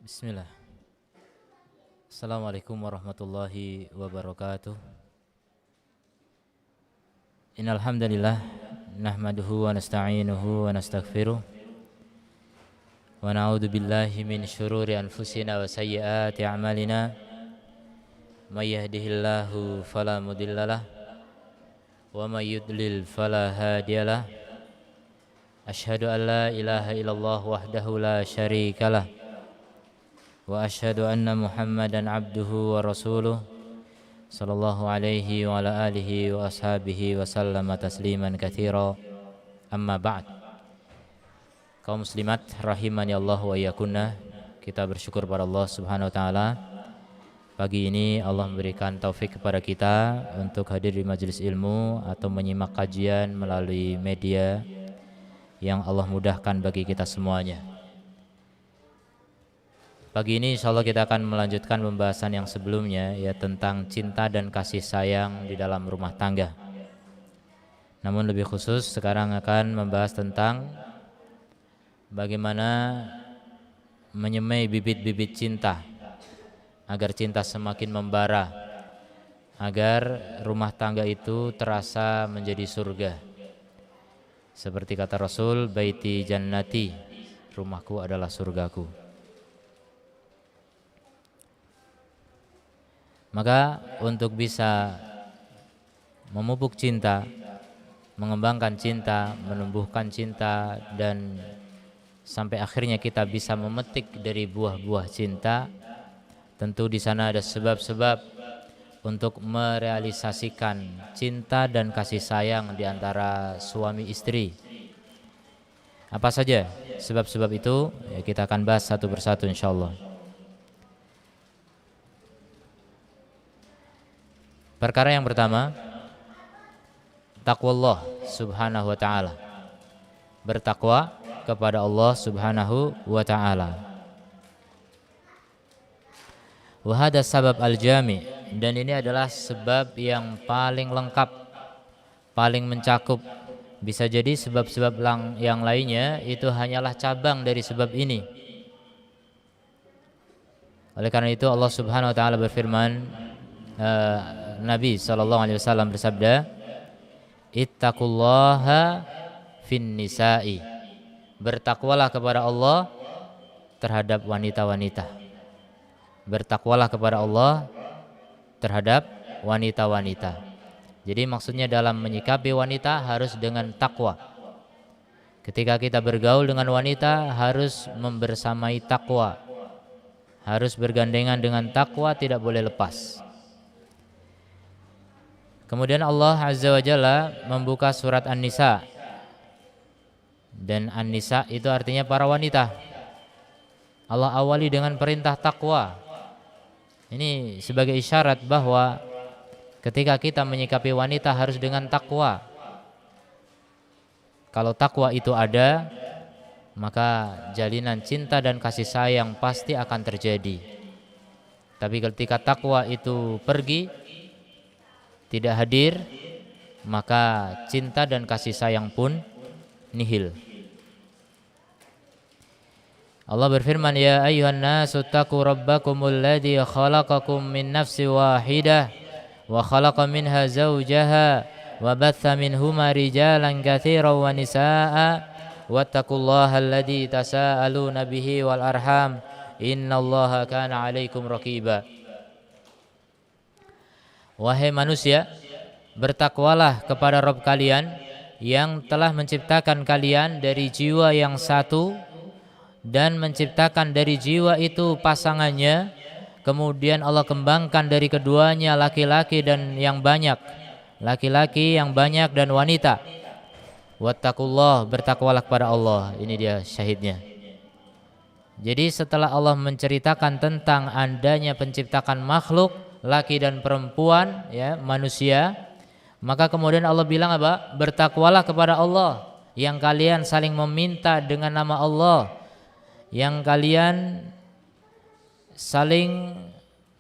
Bismillah. Assalamualaikum warahmatullahi wabarakatuh. Innal hamdalillah nahmaduhu wa nasta'inuhu wa nastaghfiruh wa na'udzu billahi min syururi anfusina wa sayyiati a'malina. May yahdihillahu fala mudhillalah wa may yudlil fala hadiyalah. Asyhadu an la ilaha illallah wahdahu la syarikalah wa asyhadu anna Muhammadan abduhu wa rasuluh sallallahu alaihi wa ala alihi wa ashabihi wa sallama tasliman katsira. Amma ba'd. Kaum muslimat rahimani Allah wa iyyakunna, kita bersyukur pada Allah Subhanahu wa taala. Pagi ini Allah memberikan taufik kepada kita untuk hadir di majelis ilmu atau menyimak kajian melalui media yang Allah mudahkan bagi kita semuanya. Pagi ini insyaallah kita akan melanjutkan pembahasan yang sebelumnya, ya, tentang cinta dan kasih sayang di dalam rumah tangga. Namun lebih khusus sekarang akan membahas tentang bagaimana menyemai bibit-bibit cinta agar cinta semakin membara, agar rumah tangga itu terasa menjadi surga. Seperti kata Rasul, baiti jannati, rumahku adalah surgaku. Maka untuk bisa memupuk cinta, mengembangkan cinta, menumbuhkan cinta, dan sampai akhirnya kita bisa memetik dari buah-buah cinta, tentu di sana ada sebab-sebab untuk merealisasikan cinta dan kasih sayang di antara suami istri. Apa saja sebab-sebab itu? Ya, kita akan bahas satu persatu insyaallah. Perkara yang pertama, taqwallah subhanahu wa ta'ala. Bertakwa kepada Allah subhanahu wa ta'ala. Wa hadha sabab al-jami', dan ini adalah sebab yang paling lengkap, paling mencakup. Bisa jadi sebab-sebab yang lainnya itu hanyalah cabang dari sebab ini. Oleh karena itu Allah subhanahu wa ta'ala berfirman, Nabi SAW bersabda, ittaqullaha fin nisa'i, bertakwalah kepada Allah terhadap wanita-wanita. Bertakwalah kepada Allah terhadap wanita-wanita. Jadi maksudnya dalam menyikapi wanita harus dengan takwa. Ketika kita bergaul dengan wanita harus membersamai takwa, harus bergandengan dengan takwa, tidak boleh lepas. Kemudian Allah Azza wa Jalla membuka surat An-Nisa, dan An-Nisa itu artinya para wanita. Allah awali dengan perintah takwa. Ini sebagai isyarat bahwa ketika kita menyikapi wanita harus dengan takwa. Kalau takwa itu ada, maka jalinan cinta dan kasih sayang pasti akan terjadi. Tapi ketika takwa itu pergi, tidak hadir, maka cinta dan kasih sayang pun nihil. Allah berfirman, ya ayyuhan nasu taqu rabbakumul ladzi khalaqakum min nafsin wahidah wa khalaqa minha zawjaha wa batha minhuma rijalan katsiran wa nisaa'a wattaqullaha alladzi tasaaluna bihi wal arham innallaha kana 'alaikum raqiba. Wahai manusia, bertakwalah kepada Rabb kalian yang telah menciptakan kalian dari jiwa yang satu dan menciptakan dari jiwa itu pasangannya. Kemudian Allah kembangkan dari keduanya laki-laki dan yang banyak, laki-laki yang banyak dan wanita. Wattaqullah, bertakwalah kepada Allah. Ini dia syahidnya. Jadi setelah Allah menceritakan tentang adanya penciptakan makhluk laki dan perempuan, ya, manusia, maka kemudian Allah bilang apa? Bertakwalah kepada Allah, yang kalian saling meminta dengan nama Allah, yang kalian saling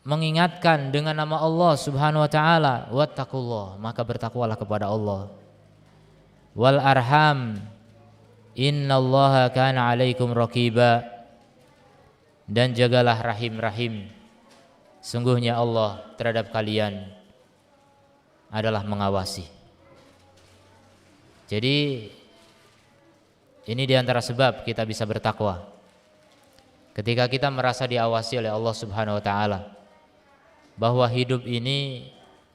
mengingatkan dengan nama Allah subhanahu wa ta'ala. Wattaqullah, maka bertakwalah kepada Allah. Wal arham innallaha kana 'alaikum raqiba, dan jagalah rahim-rahim. Sungguhnya Allah terhadap kalian adalah mengawasi. Jadi ini diantara sebab kita bisa bertakwa. Ketika kita merasa diawasi oleh Allah Subhanahu wa taala, bahwa hidup ini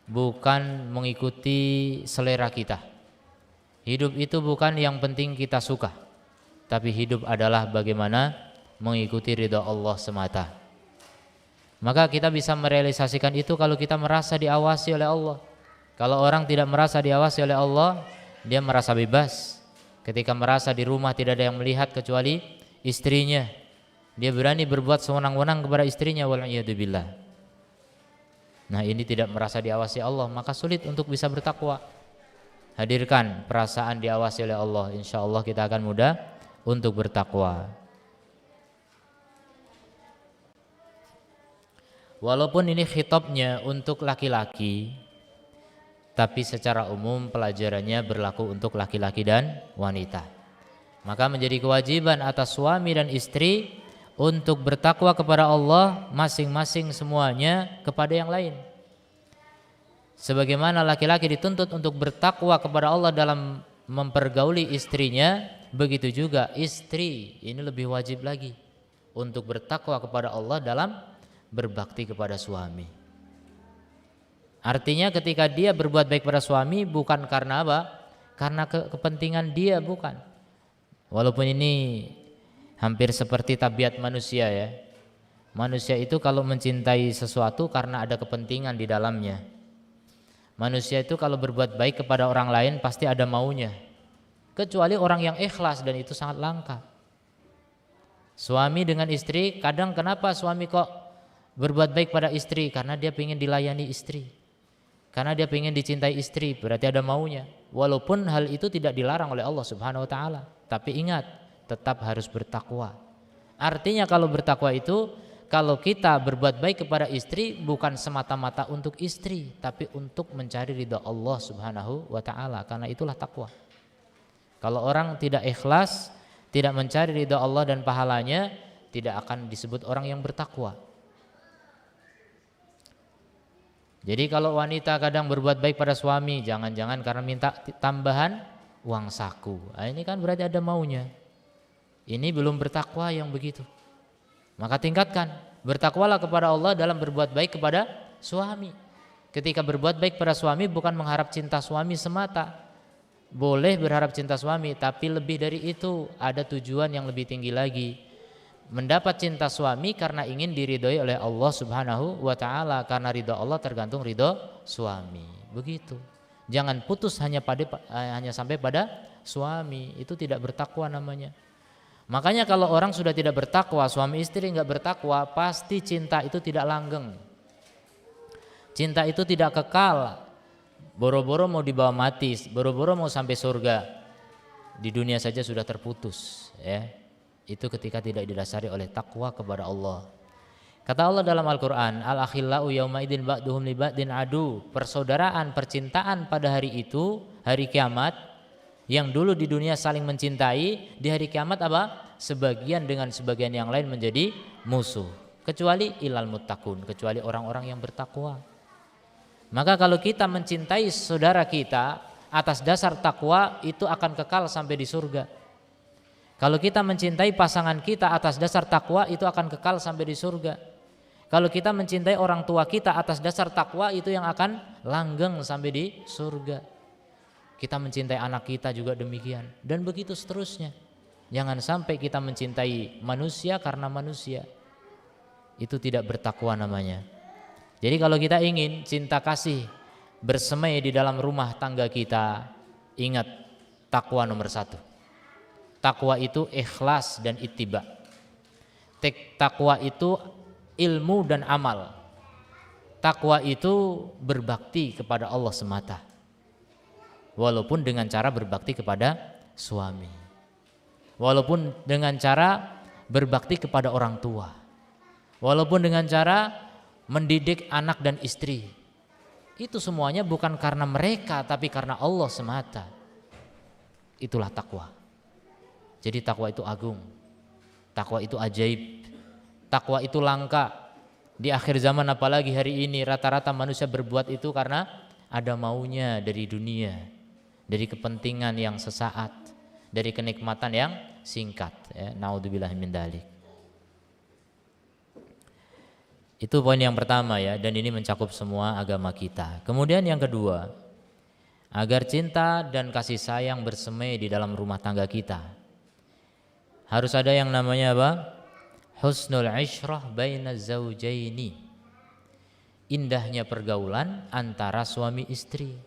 bukan mengikuti selera kita. Hidup itu bukan yang penting kita suka, tapi hidup adalah bagaimana mengikuti ridha Allah semata. Maka kita bisa merealisasikan itu kalau kita merasa diawasi oleh Allah. Kalau orang tidak merasa diawasi oleh Allah, dia merasa bebas. Ketika merasa di rumah tidak ada yang melihat kecuali istrinya, dia berani berbuat sewenang-wenang kepada istrinya, wal'iyadzubillah. Nah, ini tidak merasa diawasi Allah, maka sulit untuk bisa bertakwa. Hadirkan perasaan diawasi oleh Allah, insya Allah kita akan mudah untuk bertakwa. Walaupun ini khitabnya untuk laki-laki, tapi secara umum pelajarannya berlaku untuk laki-laki dan wanita. Maka menjadi kewajiban atas suami dan istri untuk bertakwa kepada Allah masing-masing semuanya kepada yang lain. Sebagaimana laki-laki dituntut untuk bertakwa kepada Allah dalam mempergauli istrinya, begitu juga istri ini lebih wajib lagi untuk bertakwa kepada Allah dalam berbakti kepada suami. Artinya ketika dia berbuat baik pada suami bukan karena apa? Karena kepentingan dia, bukan. Walaupun ini hampir seperti tabiat manusia ya. Manusia itu kalau mencintai sesuatu karena ada kepentingan di dalamnya. Manusia itu kalau berbuat baik kepada orang lain pasti ada maunya. Kecuali orang yang ikhlas, dan itu sangat langka. Suami dengan istri, kadang kenapa suami kok berbuat baik pada istri? Karena dia ingin dilayani istri. Karena dia ingin dicintai istri, berarti ada maunya. Walaupun hal itu tidak dilarang oleh Allah Subhanahu wa taala. Tapi ingat, tetap harus bertakwa. Artinya kalau bertakwa itu, kalau kita berbuat baik kepada istri bukan semata-mata untuk istri, tapi untuk mencari ridha Allah Subhanahu wa taala, karena itulah takwa. Kalau orang tidak ikhlas, tidak mencari ridha Allah dan pahalanya, tidak akan disebut orang yang bertakwa. Jadi kalau wanita kadang berbuat baik pada suami, jangan-jangan karena minta tambahan uang saku. Nah, ini kan berarti ada maunya. Ini belum bertakwa yang begitu. Maka tingkatkan, bertakwalah kepada Allah dalam berbuat baik kepada suami. Ketika berbuat baik pada suami bukan mengharap cinta suami semata. Boleh berharap cinta suami, tapi lebih dari itu, ada tujuan yang lebih tinggi lagi. Mendapat cinta suami karena ingin diridhoi oleh Allah Subhanahu wa taala, karena ridha Allah tergantung ridha suami. Begitu. Jangan putus hanya sampai pada suami, itu tidak bertakwa namanya. Makanya kalau orang sudah tidak bertakwa, suami istri enggak bertakwa, pasti cinta itu tidak langgeng. Cinta itu tidak kekal. Boro-boro mau dibawa mati, boro-boro mau sampai surga. Di dunia saja sudah terputus, ya. Itu ketika tidak didasari oleh takwa kepada Allah. Kata Allah dalam Al-Quran, al-akhillau yaumaidin ba'duhum li ba'din adu. Persaudaraan, percintaan pada hari itu, hari kiamat, yang dulu di dunia saling mencintai, di hari kiamat apa? Sebagian dengan sebagian yang lain menjadi musuh. Kecuali ilal muttaqun, kecuali orang-orang yang bertakwa. Maka kalau kita mencintai saudara kita atas dasar takwa, itu akan kekal sampai di surga. Kalau kita mencintai pasangan kita atas dasar takwa, itu akan kekal sampai di surga. Kalau kita mencintai orang tua kita atas dasar takwa, itu yang akan langgeng sampai di surga. Kita mencintai anak kita juga demikian, dan begitu seterusnya. Jangan sampai kita mencintai manusia karena manusia. Itu tidak bertakwa namanya. Jadi kalau kita ingin cinta kasih bersemai di dalam rumah tangga kita, ingat takwa nomor 1. Takwa itu ikhlas dan ittiba. Takwa itu ilmu dan amal. Takwa itu berbakti kepada Allah semata. Walaupun dengan cara berbakti kepada suami. Walaupun dengan cara berbakti kepada orang tua. Walaupun dengan cara mendidik anak dan istri. Itu semuanya bukan karena mereka, tapi karena Allah semata. Itulah takwa. Jadi takwa itu agung, takwa itu ajaib, Takwa itu langka. Di akhir zaman apalagi hari ini rata-rata manusia berbuat itu karena ada maunya dari dunia, dari kepentingan yang sesaat, dari kenikmatan yang singkat, ya. Naudzubillah min dzalik. Itu poin yang pertama ya, dan ini mencakup semua agama kita. Kemudian yang kedua, agar cinta dan kasih sayang bersemai di dalam rumah tangga kita, harus ada yang namanya apa? Husnul ishrah baina zaujaini. Indahnya pergaulan antara suami istri.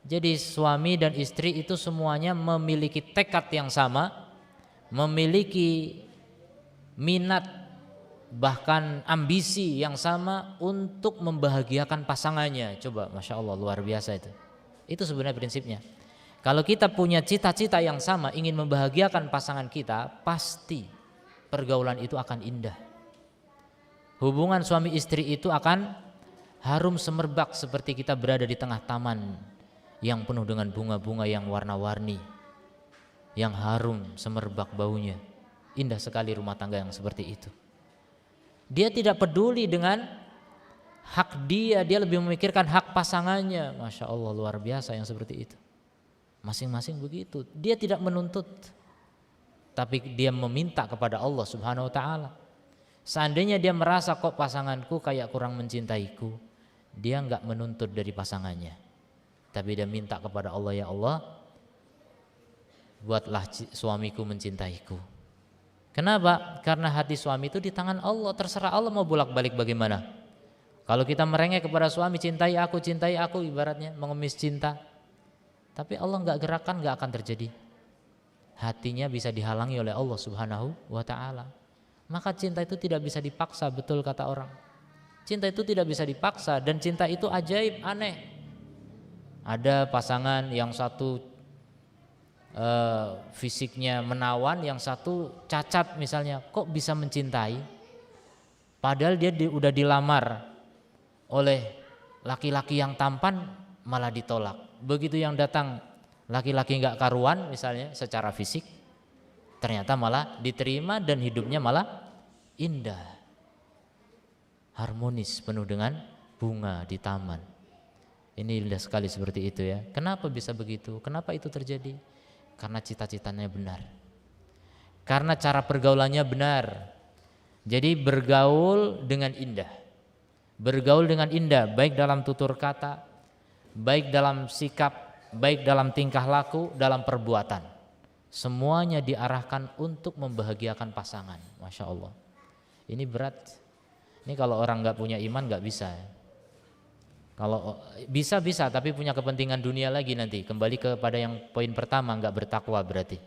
Jadi suami dan istri itu semuanya memiliki tekad yang sama, memiliki minat bahkan ambisi yang sama untuk membahagiakan pasangannya. Coba, Masya Allah, luar biasa itu. Itu sebenarnya prinsipnya. Kalau kita punya cita-cita yang sama, ingin membahagiakan pasangan kita, pasti pergaulan itu akan indah. Hubungan suami istri itu akan harum semerbak seperti kita berada di tengah taman yang penuh dengan bunga-bunga yang warna-warni, yang harum semerbak baunya. Indah sekali rumah tangga yang seperti itu. Dia tidak peduli dengan hak dia lebih memikirkan hak pasangannya. Masya Allah, luar biasa yang seperti itu. Masing-masing begitu. Dia tidak menuntut, tapi dia meminta kepada Allah Subhanahu wa ta'ala. Seandainya dia merasa kok pasanganku kayak kurang mencintaiku, dia enggak menuntut dari pasangannya, tapi dia minta kepada Allah, ya Allah, buatlah suamiku mencintaiku. Kenapa? Karena hati suami itu di tangan Allah, terserah Allah mau bolak-balik bagaimana. Kalau kita merengek kepada suami, cintai aku, ibaratnya mengemis cinta, tapi Allah enggak gerakan, enggak akan terjadi. Hatinya bisa dihalangi oleh Allah Subhanahu wa ta'ala. Maka cinta itu tidak bisa dipaksa, betul kata orang. Cinta itu tidak bisa dipaksa, dan cinta itu ajaib, aneh. Ada pasangan yang satu fisiknya menawan, yang satu cacat misalnya, kok bisa mencintai? Padahal dia udah dilamar oleh laki-laki yang tampan, malah ditolak. Begitu yang datang laki-laki nggak karuan misalnya secara fisik, ternyata malah diterima dan hidupnya malah indah, harmonis, penuh dengan bunga di taman. Ini indah sekali seperti itu ya. Kenapa bisa begitu? Kenapa itu terjadi? Karena cita-citanya benar, karena cara pergaulannya benar. Jadi bergaul dengan indah, bergaul dengan indah, baik dalam tutur kata, baik dalam sikap, baik dalam tingkah laku, dalam perbuatan. Semuanya diarahkan untuk membahagiakan pasangan. Masya Allah, ini berat. Ini kalau orang nggak punya iman nggak bisa. Kalau bisa, tapi punya kepentingan dunia lagi nanti. Kembali kepada yang poin pertama, nggak bertakwa berarti.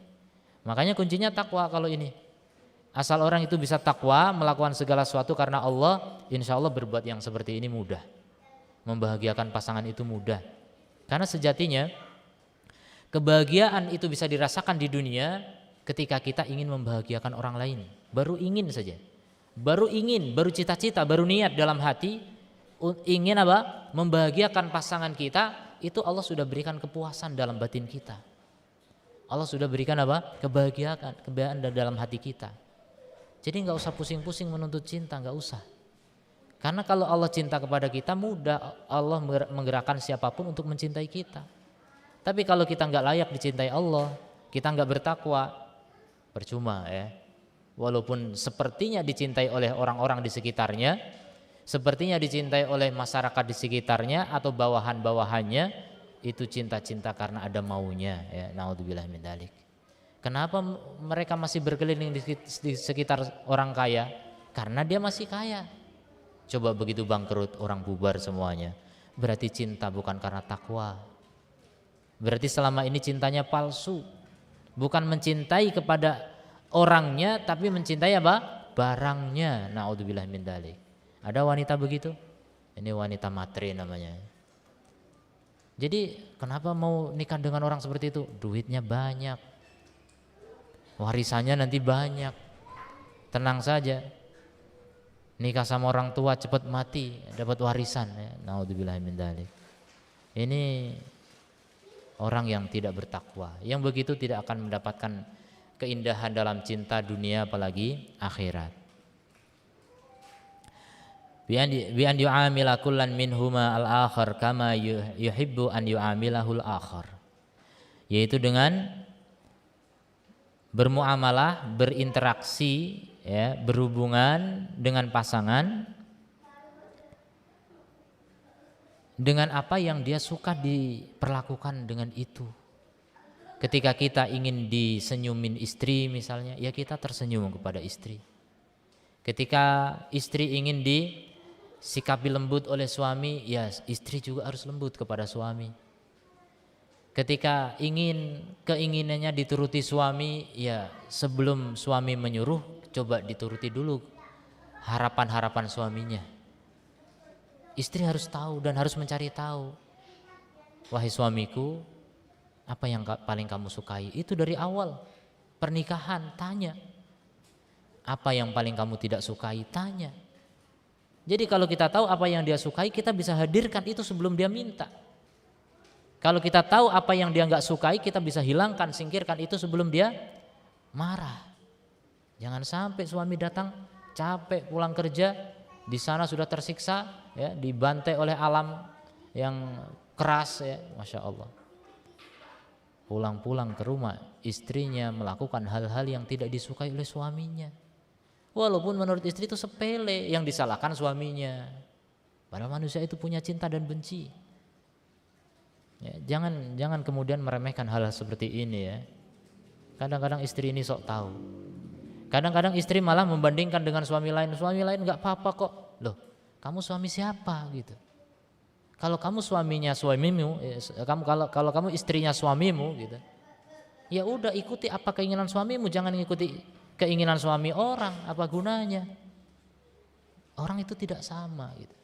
Makanya kuncinya takwa kalau ini. Asal orang itu bisa takwa, melakukan segala sesuatu karena Allah, insya Allah berbuat yang seperti ini mudah. Membahagiakan pasangan itu mudah. Karena sejatinya kebahagiaan itu bisa dirasakan di dunia ketika kita ingin membahagiakan orang lain. Baru ingin saja, baru cita-cita, baru niat dalam hati ingin apa? Membahagiakan pasangan kita, itu Allah sudah berikan kepuasan dalam batin kita. Allah sudah berikan apa? Kebahagiaan dalam hati kita. Jadi nggak usah pusing-pusing menuntut cinta, nggak usah. Karena kalau Allah cinta kepada kita, mudah Allah menggerakkan siapapun untuk mencintai kita. Tapi kalau kita nggak layak dicintai Allah, kita nggak bertakwa, percuma ya. Walaupun sepertinya dicintai oleh orang-orang di sekitarnya, sepertinya dicintai oleh masyarakat di sekitarnya atau bawahan-bawahannya, itu cinta-cinta karena ada maunya ya. Naudzubillah min dzalik. Kenapa mereka masih berkeliling di sekitar orang kaya? Karena dia masih kaya. Coba begitu bangkrut, orang bubar semuanya. Berarti cinta bukan karena takwa. Berarti selama ini cintanya palsu. Bukan mencintai kepada orangnya, tapi mencintai apa? Barangnya. Naudzubillah min dzalik. Ada wanita begitu? Ini wanita matre namanya. Jadi kenapa mau nikah dengan orang seperti itu? Duitnya banyak, warisannya nanti banyak. Tenang saja, nikah sama orang tua cepat mati, dapat warisan ya. Naudzubillah min dzalik. Ini orang yang tidak bertakwa. Yang begitu tidak akan mendapatkan keindahan dalam cinta dunia apalagi akhirat. bi an yu'amila kullan minhuma al-akhar kama yuhibbu an yu'amilahul akhar, yaitu dengan bermuamalah, berinteraksi, ya, berhubungan dengan pasangan dengan apa yang dia suka diperlakukan dengan itu. Ketika kita ingin disenyumin istri misalnya, ya kita tersenyum kepada istri. Ketika istri ingin disikapi lembut oleh suami, ya istri juga harus lembut kepada suami. Ketika keinginannya dituruti suami, ya sebelum suami menyuruh, coba dituruti dulu harapan-harapan suaminya. Istri harus tahu dan harus mencari tahu. Wahai suamiku, apa yang paling kamu sukai? Itu dari awal pernikahan, tanya. Apa yang paling kamu tidak sukai? Tanya. Jadi kalau kita tahu apa yang dia sukai, kita bisa hadirkan itu sebelum dia minta. Kalau kita tahu apa yang dia nggak sukai, kita bisa hilangkan, singkirkan itu sebelum dia marah. Jangan sampai suami datang capek pulang kerja, di sana sudah tersiksa, ya, dibantai oleh alam yang keras, ya, masya Allah. Pulang-pulang ke rumah, istrinya melakukan hal-hal yang tidak disukai oleh suaminya. Walaupun menurut istri itu sepele, yang disalahkan suaminya. Padahal manusia itu punya cinta dan benci. Ya, jangan kemudian meremehkan hal seperti ini, ya. Kadang-kadang istri ini sok tahu. Kadang-kadang istri malah membandingkan dengan suami lain. Suami lain nggak apa-apa kok. Loh, kamu suami siapa gitu? Kalau kamu suaminya suamimu, kalau kamu istrinya suamimu gitu, ya udah ikuti apa keinginan suamimu, jangan ikuti keinginan suami orang. Apa gunanya? Orang itu tidak sama gitu.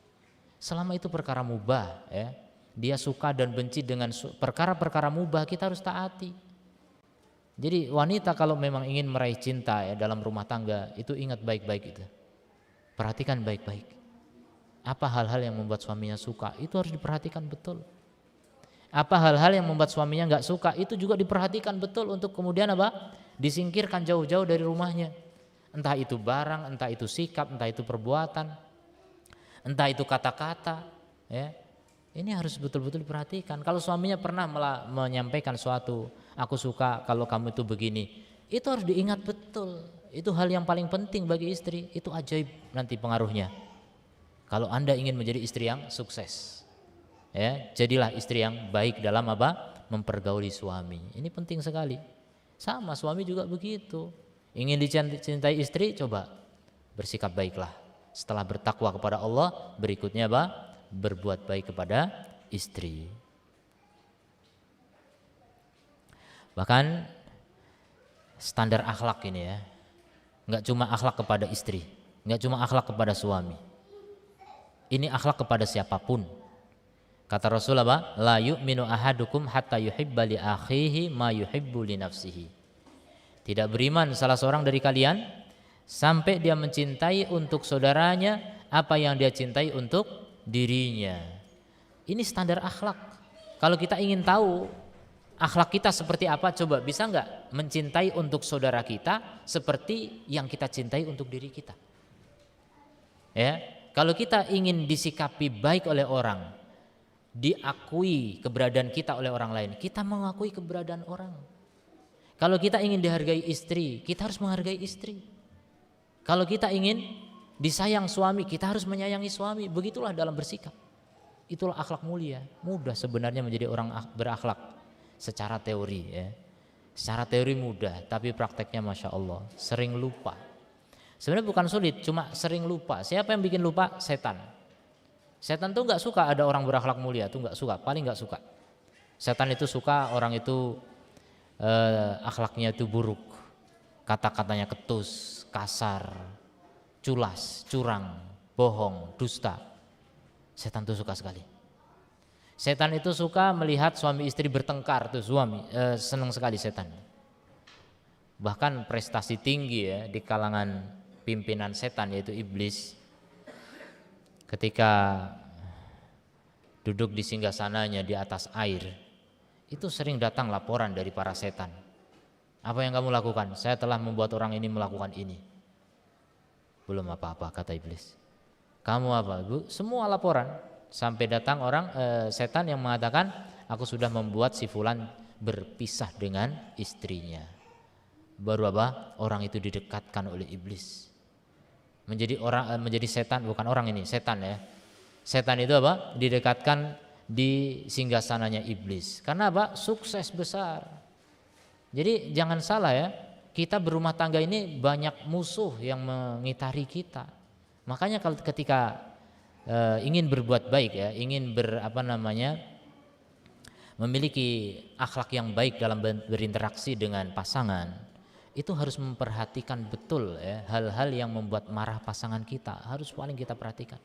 Selama itu perkara mubah, ya, dia suka dan benci dengan perkara-perkara mubah, kita harus taati. Jadi wanita kalau memang ingin meraih cinta, ya, dalam rumah tangga, itu ingat baik-baik itu. Perhatikan baik-baik. Apa hal-hal yang membuat suaminya suka, itu harus diperhatikan betul. Apa hal-hal yang membuat suaminya nggak suka, itu juga diperhatikan betul untuk kemudian apa? Disingkirkan jauh-jauh dari rumahnya. Entah itu barang, entah itu sikap, entah itu perbuatan, entah itu kata-kata, ya. Ini harus betul-betul diperhatikan. Kalau suaminya pernah menyampaikan suatu, aku suka kalau kamu itu begini, itu harus diingat betul. Itu hal yang paling penting bagi istri. Itu ajaib nanti pengaruhnya. Kalau Anda ingin menjadi istri yang sukses, ya, jadilah istri yang baik dalam apa? Mempergauli suami. Ini penting sekali. Sama suami juga begitu. Ingin dicintai istri, coba bersikap baiklah. Setelah bertakwa kepada Allah, berikutnya apa? Berbuat baik kepada istri. Bahkan standar akhlak ini, ya, nggak cuma akhlak kepada istri, nggak cuma akhlak kepada suami. Ini akhlak kepada siapapun. Kata Rasul apa? La yu'minu ahadukum hatta yuhibba li akhihi ma yuhibbu li nafsihi. Tidak beriman salah seorang dari kalian sampai dia mencintai untuk saudaranya apa yang dia cintai untuk dirinya. Ini standar akhlak. Kalau kita ingin tahu akhlak kita seperti apa, coba bisa nggak mencintai untuk saudara kita seperti yang kita cintai untuk diri kita? Ya. Kalau kita ingin disikapi baik oleh orang, diakui keberadaan kita oleh orang lain, kita mengakui keberadaan orang. Kalau kita ingin dihargai istri, kita harus menghargai istri. Kalau kita ingin disayang suami, kita harus menyayangi suami. Begitulah dalam bersikap. Itulah akhlak mulia. Mudah sebenarnya menjadi orang berakhlak secara teori, ya. Secara teori mudah, tapi prakteknya masya Allah sering lupa. Sebenarnya bukan sulit, cuma sering lupa. Siapa yang bikin lupa? Setan. Setan tuh nggak suka ada orang berakhlak mulia, tuh nggak suka, paling nggak suka. Setan itu suka orang itu akhlaknya itu buruk, kata-katanya ketus, kasar, culas, curang, bohong, dusta. Setan tuh suka sekali. Setan itu suka melihat suami istri bertengkar, tuh senang sekali setan. Bahkan prestasi tinggi, ya, di kalangan pimpinan setan yaitu iblis, ketika duduk di singgasananya di atas air, itu sering datang laporan dari para setan. Apa yang kamu lakukan? Saya telah membuat orang ini melakukan ini. Belum apa-apa, kata iblis. Kamu apa Bu? Semua laporan. Sampai datang orang setan yang mengatakan, aku sudah membuat si fulan berpisah dengan istrinya. Baru apa? Orang itu didekatkan oleh iblis. Menjadi setan, bukan orang ini, setan ya. Setan itu apa? Didekatkan di singgasananya iblis. Karena apa? Sukses besar. Jadi jangan salah ya, kita berumah tangga ini banyak musuh yang mengitari kita. Makanya kalau ketika ingin berbuat baik ya, ingin memiliki akhlak yang baik dalam berinteraksi dengan pasangan, itu harus memperhatikan betul ya, hal-hal yang membuat marah pasangan kita harus paling kita perhatikan.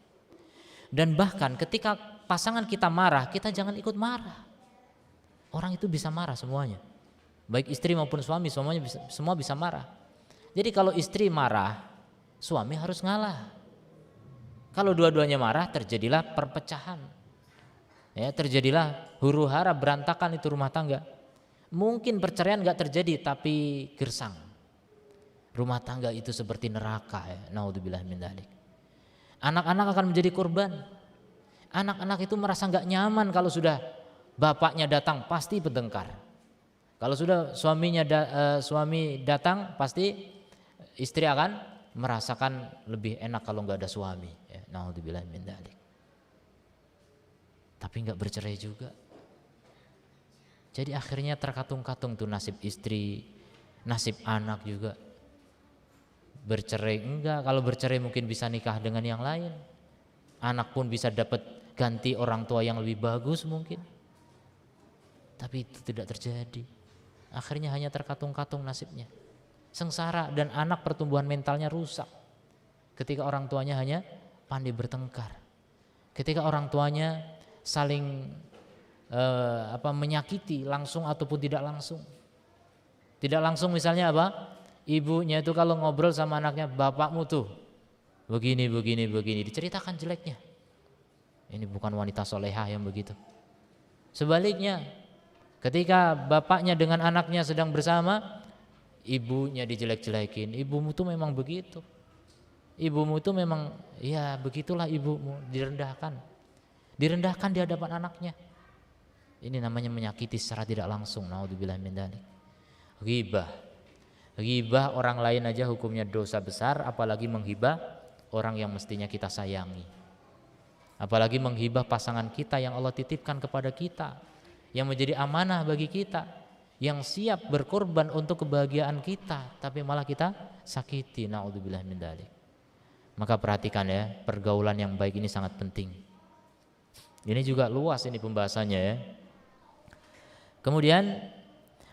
Dan bahkan ketika pasangan kita marah, kita jangan ikut marah. Orang itu bisa marah semuanya, baik istri maupun suami, semua bisa marah. Jadi kalau istri marah, suami harus ngalah. Kalau dua-duanya marah, terjadilah perpecahan. Ya, terjadilah huru-hara, berantakan itu rumah tangga. Mungkin perceraian gak terjadi, tapi gersang. Rumah tangga itu seperti neraka ya. Naudzubillah min dzalik. Anak-anak akan menjadi korban. Anak-anak itu merasa gak nyaman kalau sudah bapaknya datang, pasti bertengkar. Kalau sudah suami datang, pasti istri akan merasakan lebih enak kalau gak ada suami ya. Naudzubillah min dzalik. Tapi gak bercerai juga. Jadi akhirnya terkatung-katung tuh nasib istri, nasib anak juga. Bercerai enggak, kalau bercerai mungkin bisa nikah dengan yang lain. Anak pun bisa dapat ganti orang tua yang lebih bagus mungkin. Tapi itu tidak terjadi. Akhirnya hanya terkatung-katung nasibnya. Sengsara dan anak pertumbuhan mentalnya rusak. Ketika orang tuanya hanya pandai bertengkar. Ketika orang tuanya saling menyakiti langsung ataupun tidak langsung. Tidak langsung misalnya apa? Ibunya itu kalau ngobrol sama anaknya, bapakmu tuh begini, diceritakan jeleknya. Ini bukan wanita solehah yang begitu. Sebaliknya, ketika bapaknya dengan anaknya sedang bersama, ibunya dijelek-jelekin. Ibumu tuh memang begitu. Ibumu tuh memang, ya begitulah ibumu, direndahkan. Direndahkan di hadapan anaknya. Ini namanya menyakiti secara tidak langsung. Naudzubillah min dzalik. Ghibah orang lain aja hukumnya dosa besar, apalagi menghibah orang yang mestinya kita sayangi. Apalagi menghibah pasangan kita yang Allah titipkan kepada kita, yang menjadi amanah bagi kita, yang siap berkorban untuk kebahagiaan kita, tapi malah kita sakiti. Naudzubillah min dzalik. Maka perhatikan ya, pergaulan yang baik ini sangat penting. Ini juga luas ini pembahasannya ya. Kemudian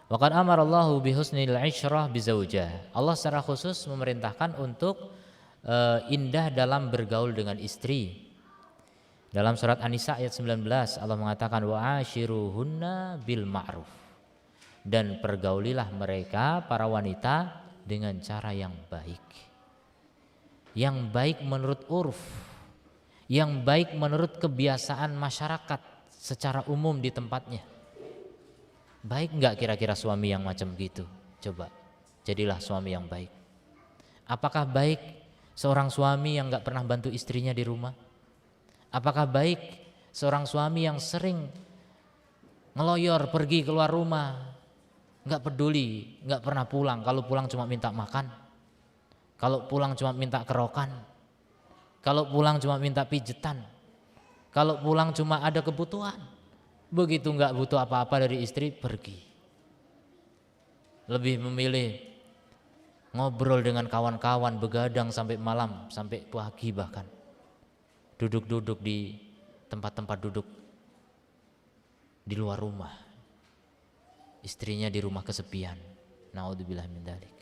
waqad amarallahu bihusnil 'ishrah bizaujah. Allah secara khusus memerintahkan untuk indah dalam bergaul dengan istri. Dalam surat An-Nisa ayat 19 Allah mengatakan wa ashiruhunna bil ma'ruf. Dan pergaulilah mereka para wanita dengan cara yang baik. Yang baik menurut urf, yang baik menurut kebiasaan masyarakat secara umum di tempatnya. Baik enggak kira-kira suami yang macam gitu? Coba, jadilah suami yang baik. Apakah baik seorang suami yang enggak pernah bantu istrinya di rumah? Apakah baik seorang suami yang sering ngeloyor pergi keluar rumah, enggak peduli, enggak pernah pulang, kalau pulang cuma minta makan, kalau pulang cuma minta kerokan, kalau pulang cuma minta pijetan, kalau pulang cuma ada kebutuhan? Begitu enggak butuh apa-apa dari istri, pergi. Lebih memilih ngobrol dengan kawan-kawan, begadang sampai malam, sampai pagi bahkan. Duduk-duduk di tempat-tempat duduk di luar rumah. Istrinya di rumah kesepian. Naudzubillah min dzalik.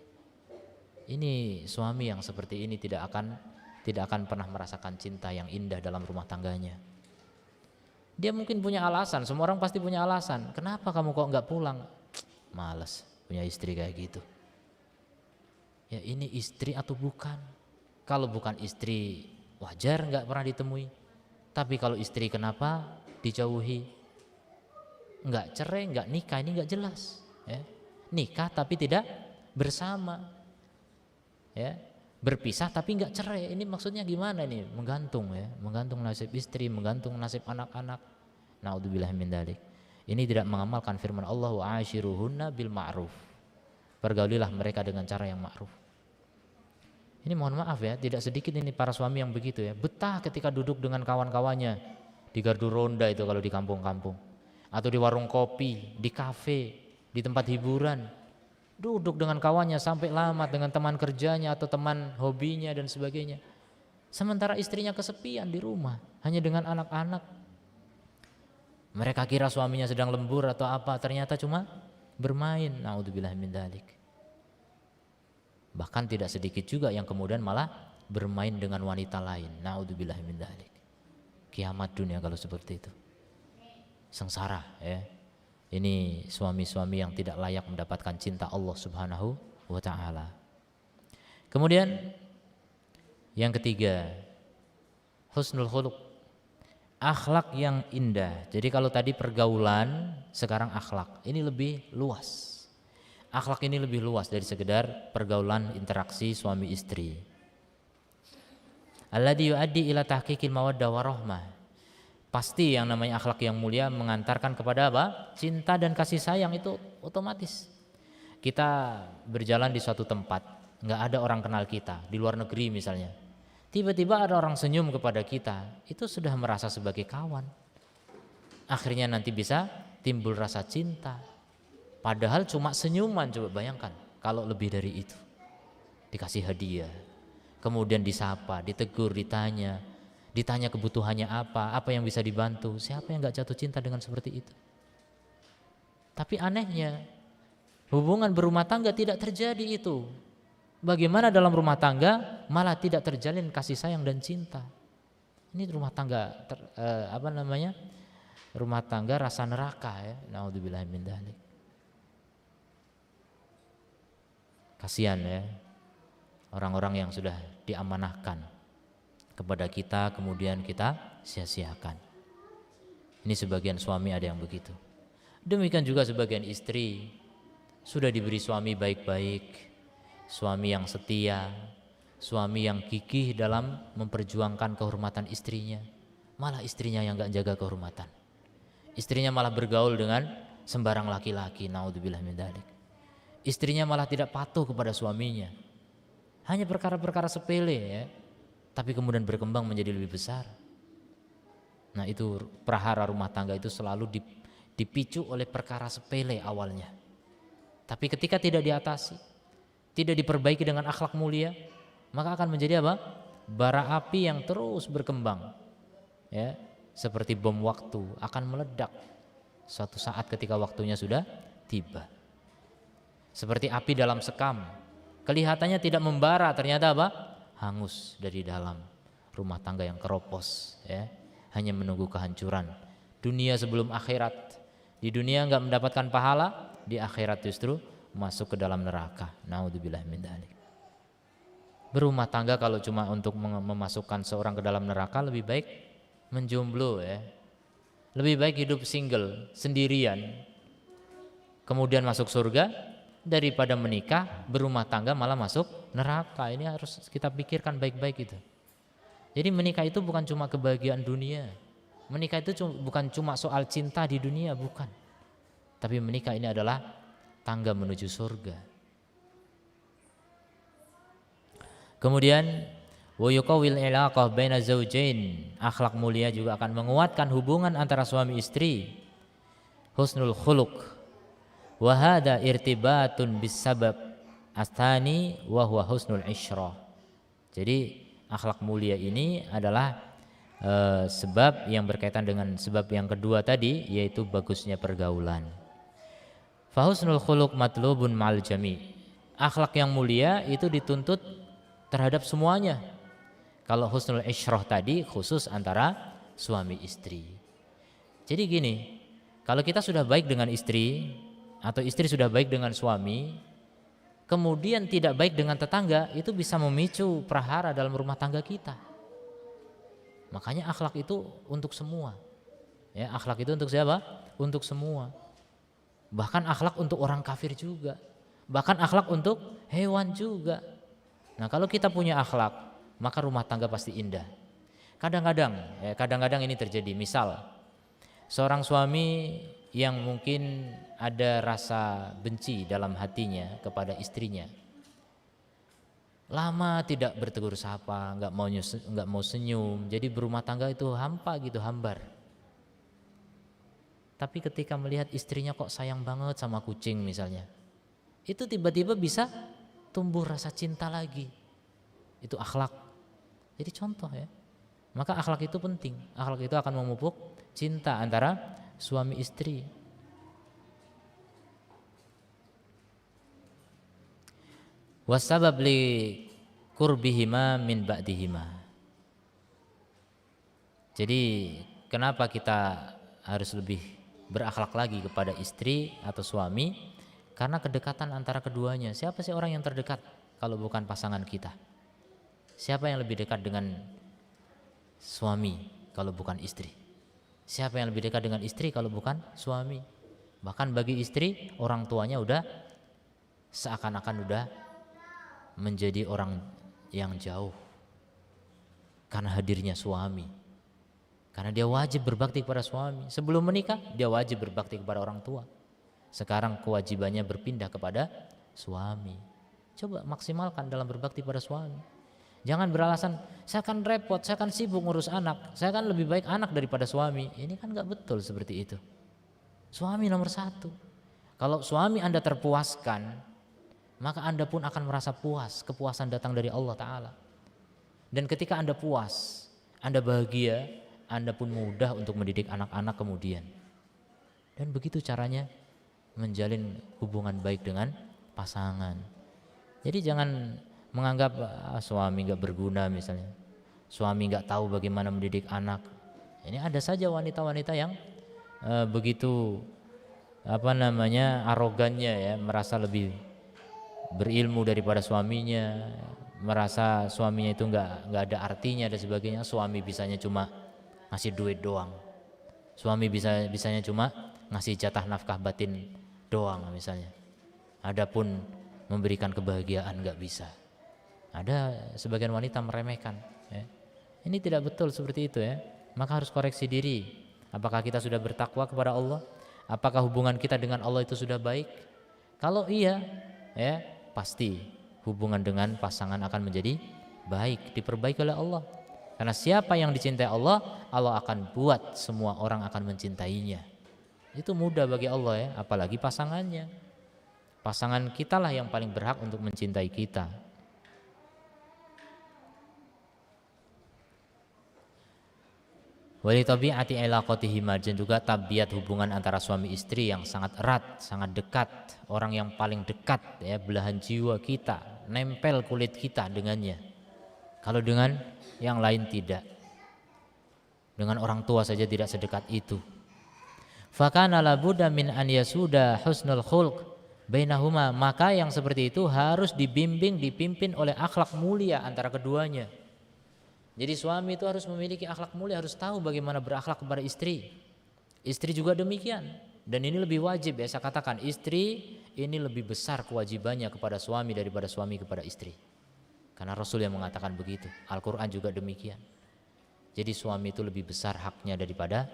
Ini suami yang seperti ini tidak akan pernah merasakan cinta yang indah dalam rumah tangganya. Dia mungkin punya alasan, semua orang pasti punya alasan. Kenapa kamu kok enggak pulang? Males punya istri kayak gitu. Ya ini istri atau bukan? Kalau bukan istri wajar enggak pernah ditemui. Tapi kalau istri kenapa dijauhi? Enggak cerai, enggak nikah, ini enggak jelas. Ya. Nikah tapi tidak bersama. Ya. berpisah tapi nggak cerai. Ini maksudnya gimana nih? Menggantung ya, menggantung nasib istri, menggantung nasib anak-anak. Naudzubillah min dzalik. Ini tidak mengamalkan firman Allah, wa ashiruhunna bil ma'ruf. Pergaulilah mereka dengan cara yang ma'ruf. Ini mohon maaf ya, tidak sedikit ini para suami yang begitu ya. Betah ketika duduk dengan kawan-kawannya di gardu ronda itu kalau di kampung-kampung, atau di warung kopi, di kafe, di tempat hiburan. Duduk dengan kawannya sampai lama dengan teman kerjanya atau teman hobinya dan sebagainya. Sementara istrinya kesepian di rumah, hanya dengan anak-anak. Mereka kira suaminya sedang lembur atau apa, ternyata cuma bermain. Naudzubillah min dzalik. Bahkan tidak sedikit juga yang kemudian malah bermain dengan wanita lain. Naudzubillah min dzalik. Kiamat dunia kalau seperti itu. Sengsara ya. Ini suami-suami yang tidak layak mendapatkan cinta Allah Subhanahu wa ta'ala. Kemudian yang ketiga, husnul khuluq, akhlak yang indah. Jadi kalau tadi pergaulan, sekarang akhlak. Ini lebih luas. Akhlak ini lebih luas dari sekedar pergaulan interaksi suami istri. Alladzi yuaddi ila tahqiqil mawaddah warahmah. Pasti yang namanya akhlak yang mulia mengantarkan kepada apa? Cinta dan kasih sayang itu otomatis. Kita berjalan di suatu tempat, nggak ada orang kenal kita, di luar negeri misalnya. Tiba-tiba ada orang senyum kepada kita, itu sudah merasa sebagai kawan. Akhirnya nanti bisa timbul rasa cinta. Padahal cuma senyuman, coba bayangkan kalau lebih dari itu. Dikasih hadiah, kemudian disapa, ditegur, ditanya kebutuhannya apa yang bisa dibantu. Siapa yang gak jatuh cinta dengan seperti itu? Tapi anehnya hubungan berumah tangga tidak terjadi itu. Bagaimana dalam rumah tangga malah tidak terjalin kasih sayang dan cinta. Ini rumah tangga rumah tangga rasa neraka ya. Naudzubillah min dzalik. Kasihan ya orang-orang yang sudah diamanahkan kepada kita, kemudian kita sia-siakan. Ini sebagian suami ada yang begitu. Demikian juga sebagian istri sudah diberi suami baik-baik, suami yang setia, suami yang gigih dalam memperjuangkan kehormatan istrinya, malah istrinya yang gak jaga kehormatan. Istrinya malah bergaul dengan sembarang laki-laki. Naudzubillah min dzalik. Istrinya malah tidak patuh kepada suaminya. Hanya perkara-perkara sepele ya, tapi kemudian berkembang menjadi lebih besar. Nah itu prahara rumah tangga itu selalu dipicu oleh perkara sepele awalnya. Tapi ketika tidak diatasi, tidak diperbaiki dengan akhlak mulia, maka akan menjadi apa? Bara api yang terus berkembang. Ya, seperti bom waktu akan meledak suatu saat ketika waktunya sudah tiba. Seperti api dalam sekam, kelihatannya tidak membara, ternyata apa? Hangus dari dalam. Rumah tangga yang keropos ya, hanya menunggu kehancuran. Dunia sebelum akhirat. Di dunia enggak mendapatkan pahala, di akhirat justru masuk ke dalam neraka. Naudzubillah min dzalik. Berumah tangga kalau cuma untuk memasukkan seorang ke dalam neraka, lebih baik menjomblo ya. Lebih baik hidup single, sendirian, kemudian masuk surga, daripada menikah berumah tangga malah masuk neraka. Ini harus kita pikirkan baik-baik itu. Jadi menikah itu bukan cuma kebahagiaan dunia. Menikah itu bukan cuma soal cinta di dunia, bukan. Tapi menikah ini adalah tangga menuju surga. Kemudian wa yuqawwil ilaqah baina zawjain. Akhlak mulia juga akan menguatkan hubungan antara suami istri. Husnul khuluq. Wa hadza irtibatun bisabab astani wa huwa husnul isyrah. Jadi akhlak mulia ini adalah sebab yang berkaitan dengan sebab yang kedua tadi, yaitu bagusnya pergaulan. Fa husnul khuluq matlubun ma'al jami'. Akhlak yang mulia itu dituntut terhadap semuanya. Kalau husnul isyrah tadi khusus antara suami istri. Jadi gini, kalau kita sudah baik dengan istri atau istri sudah baik dengan suami, kemudian tidak baik dengan tetangga, itu bisa memicu prahara dalam rumah tangga kita. Makanya akhlak itu untuk semua. Ya, akhlak itu untuk siapa? Untuk semua. Bahkan akhlak untuk orang kafir juga. Bahkan akhlak untuk hewan juga. Nah, kalau kita punya akhlak, maka rumah tangga pasti indah. Kadang-kadang ini terjadi. Misal, seorang suami yang mungkin ada rasa benci dalam hatinya kepada istrinya, lama tidak bertegur sapa, nggak mau senyum, jadi berumah tangga itu hampa gitu, hambar. Tapi ketika melihat istrinya kok sayang banget sama kucing misalnya, itu tiba-tiba bisa tumbuh rasa cinta lagi. Itu akhlak. Jadi contoh ya. Maka akhlak itu penting. Akhlak itu akan memupuk cinta antara suami istri. Wasabab li qurbihima min ba'dihima. Jadi kenapa kita harus lebih berakhlak lagi kepada istri atau suami? Karena kedekatan antara keduanya. Siapa sih orang yang terdekat kalau bukan pasangan kita? Siapa yang lebih dekat dengan suami kalau bukan istri? Siapa yang lebih dekat dengan istri kalau bukan suami? Bahkan bagi istri, orang tuanya udah seakan-akan udah menjadi orang yang jauh karena hadirnya suami. Karena dia wajib berbakti kepada suami. Sebelum menikah, dia wajib berbakti kepada orang tua. Sekarang kewajibannya berpindah kepada suami. Coba maksimalkan dalam berbakti pada suami. Jangan beralasan, saya kan repot, saya kan sibuk ngurus anak, saya kan lebih baik anak daripada suami. Ini kan gak betul seperti itu. Suami nomor satu. Kalau suami Anda terpuaskan, maka Anda pun akan merasa puas. Kepuasan datang dari Allah Ta'ala. Dan ketika Anda puas, Anda bahagia, Anda pun mudah untuk mendidik anak-anak kemudian. Dan begitu caranya menjalin hubungan baik dengan pasangan. Jadi jangan menganggap suami gak berguna misalnya, suami gak tahu bagaimana mendidik anak. Ini ada saja wanita-wanita yang begitu arogannya ya, merasa lebih berilmu daripada suaminya, merasa suaminya itu nggak ada artinya dan sebagainya. Suami bisanya cuma ngasih duit doang, suami bisanya cuma ngasih jatah nafkah batin doang misalnya. Adapun memberikan kebahagiaan nggak bisa. Ada sebagian wanita meremehkan ya. Ini tidak betul seperti itu ya. Maka harus koreksi diri. Apakah kita sudah bertakwa kepada Allah? Apakah hubungan kita dengan Allah itu sudah baik? Kalau iya ya, pasti hubungan dengan pasangan akan menjadi baik, diperbaiki oleh Allah. Karena siapa yang dicintai Allah, Allah akan buat semua orang akan mencintainya. Itu mudah bagi Allah ya, apalagi pasangannya. Pasangan kitalah yang paling berhak untuk mencintai kita. Wali tabi'ati ilaqatihima, dan juga tabiat hubungan antara suami istri yang sangat erat, sangat dekat, orang yang paling dekat ya, belahan jiwa kita, nempel kulit kita dengannya. Kalau dengan yang lain tidak. Dengan orang tua saja tidak sedekat itu. Fakana la budda min an yasuda husnul khulq bainahuma, maka yang seperti itu harus dibimbing, dipimpin oleh akhlak mulia antara keduanya. Jadi suami itu harus memiliki akhlak mulia, harus tahu bagaimana berakhlak kepada istri. Istri juga demikian. Dan ini lebih wajib ya, saya katakan istri ini lebih besar kewajibannya kepada suami daripada suami kepada istri. Karena Rasul yang mengatakan begitu. Al-Quran juga demikian. Jadi suami itu lebih besar haknya daripada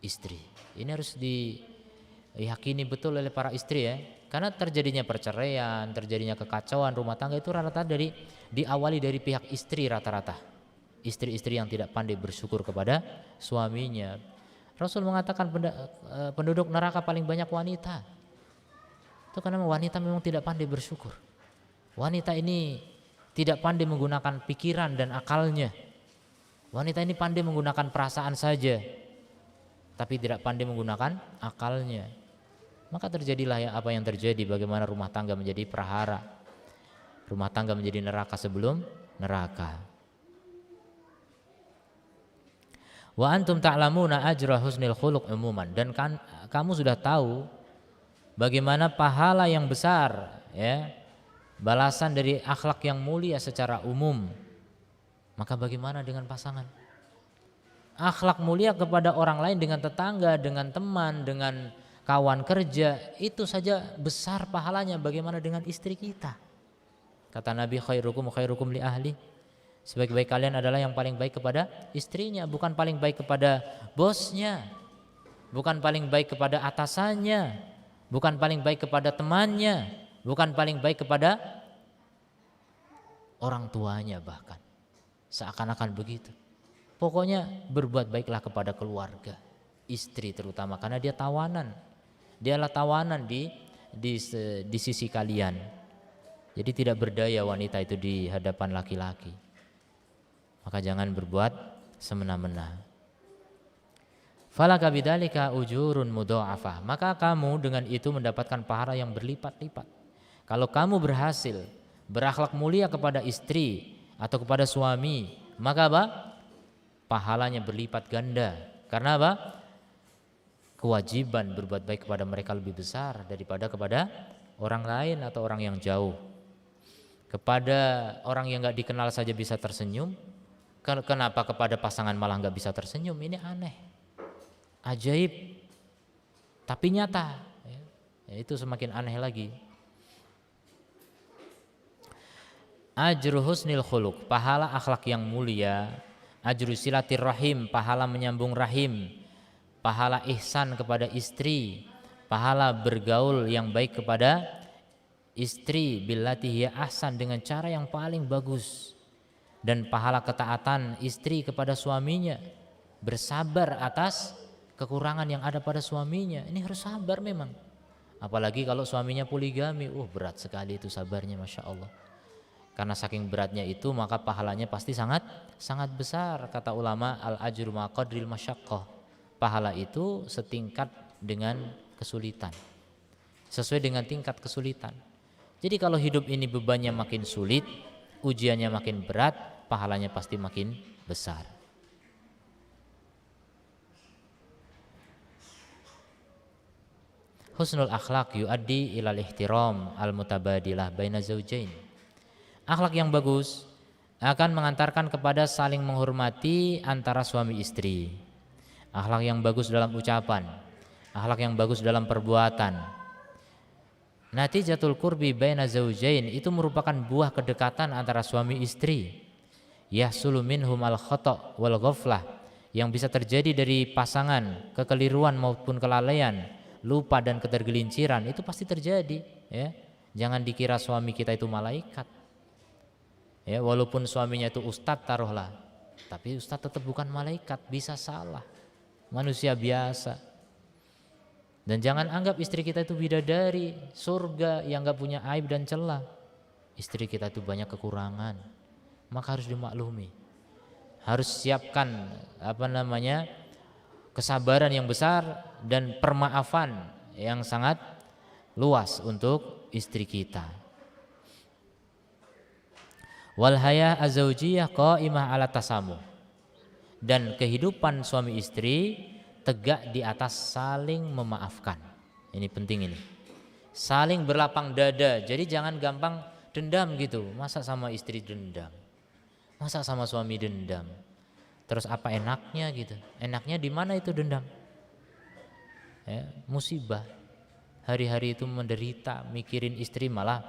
istri. Ini harus diyakini betul oleh para istri ya. Karena terjadinya perceraian, terjadinya kekacauan rumah tangga itu rata-rata diawali dari pihak istri rata-rata. Istri-istri yang tidak pandai bersyukur kepada suaminya. Rasul mengatakan penduduk neraka paling banyak wanita. Itu karena wanita memang tidak pandai bersyukur. Wanita ini tidak pandai menggunakan pikiran dan akalnya. Wanita ini pandai menggunakan perasaan saja, tapi tidak pandai menggunakan akalnya. Maka terjadilah ya apa yang terjadi, bagaimana rumah tangga menjadi prahara. Rumah tangga menjadi neraka sebelum neraka. Wa antum ta'lamuna ajra husnil khuluq umuman, dan kamu sudah tahu bagaimana pahala yang besar ya, balasan dari akhlak yang mulia secara umum. Maka bagaimana dengan pasangan? Akhlak mulia kepada orang lain, dengan tetangga, dengan teman, dengan kawan kerja, itu saja besar pahalanya. Bagaimana dengan istri kita? Kata Nabi, khairukum khairukum li ahli. Sebaik-baik kalian adalah yang paling baik kepada istrinya, bukan paling baik kepada bosnya, bukan paling baik kepada atasannya, bukan paling baik kepada temannya, bukan paling baik kepada orang tuanya bahkan. Seakan-akan begitu. Pokoknya berbuat baiklah kepada keluarga, istri terutama, karena dia tawanan. Dialah tawanan di sisi kalian. Jadi tidak berdaya wanita itu di hadapan laki-laki. Maka jangan berbuat semena-mena. Falaka bidzalika ujurun mudha'afah. Maka kamu dengan itu mendapatkan pahala yang berlipat-lipat. Kalau kamu berhasil berakhlak mulia kepada istri atau kepada suami, maka apa? Pahalanya berlipat ganda. Karena apa? Kewajiban berbuat baik kepada mereka lebih besar daripada kepada orang lain atau orang yang jauh. Kepada orang yang gak dikenal saja bisa tersenyum, kenapa kepada pasangan malah gak bisa tersenyum? Ini aneh, ajaib, tapi nyata ya, itu semakin aneh lagi. Ajru husnil khuluq, pahala akhlak yang mulia. Ajru silatirrahim, pahala menyambung rahim. Pahala ihsan kepada istri, pahala bergaul yang baik kepada istri, billati hiya ahsan, dengan cara yang paling bagus. Dan pahala ketaatan istri kepada suaminya, bersabar atas kekurangan yang ada pada suaminya. Ini harus sabar memang. Apalagi kalau suaminya poligami, berat sekali itu sabarnya, Masya Allah. Karena saking beratnya itu maka pahalanya pasti sangat besar. Kata ulama, al-ajru ma qadril masyaqqah. Pahala itu setingkat dengan kesulitan, sesuai dengan tingkat kesulitan. Jadi kalau hidup ini bebannya makin sulit, ujiannya makin berat, pahalanya pasti makin besar. Husnul akhlaq yuaddi ilal ihtiram al mutabadilah baina zaujain. Akhlak yang bagus akan mengantarkan kepada saling menghormati antara suami istri. Akhlak yang bagus dalam ucapan, akhlak yang bagus dalam perbuatan. Natijatul qurbi baina zaujain, itu merupakan buah kedekatan antara suami istri. Yahsulu minhum al khata' wal ghaflah, yang bisa terjadi dari pasangan kekeliruan maupun kelalaian, lupa dan ketergelinciran, itu pasti terjadi ya. Jangan dikira suami kita itu malaikat. Ya, walaupun suaminya itu ustadz taruhlah, tapi ustadz tetap bukan malaikat, bisa salah. Manusia biasa. Dan jangan anggap istri kita itu bidadari surga yang gak punya aib dan celah. Istri kita itu banyak kekurangan, maka harus dimaklumi. Harus siapkan kesabaran yang besar dan permaafan yang sangat luas untuk istri kita. Wal haya azawjiyah qa'imah ala tasamuh. Dan kehidupan suami istri tegak di atas saling memaafkan. Ini penting ini. Saling berlapang dada. Jadi jangan gampang dendam gitu. Masa sama istri dendam? Masa sama suami dendam? Terus apa enaknya gitu? Enaknya di mana itu dendam? Ya, musibah. Hari-hari itu menderita, mikirin istri malah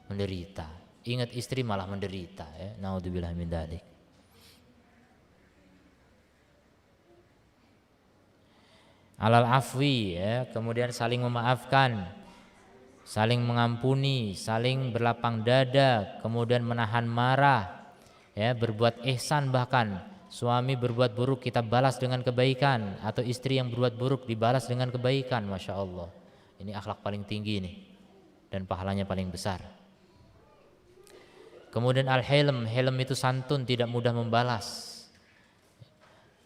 menderita. Ingat istri malah menderita ya. Naudzubillah min dzalik. Alal afwi ya, kemudian saling memaafkan, saling mengampuni, saling berlapang dada, kemudian menahan marah ya, berbuat ihsan, bahkan suami berbuat buruk kita balas dengan kebaikan, atau istri yang berbuat buruk dibalas dengan kebaikan. Masya Allah, ini akhlak paling tinggi nih dan pahalanya paling besar. Kemudian al-hilm, hilm itu santun, tidak mudah membalas.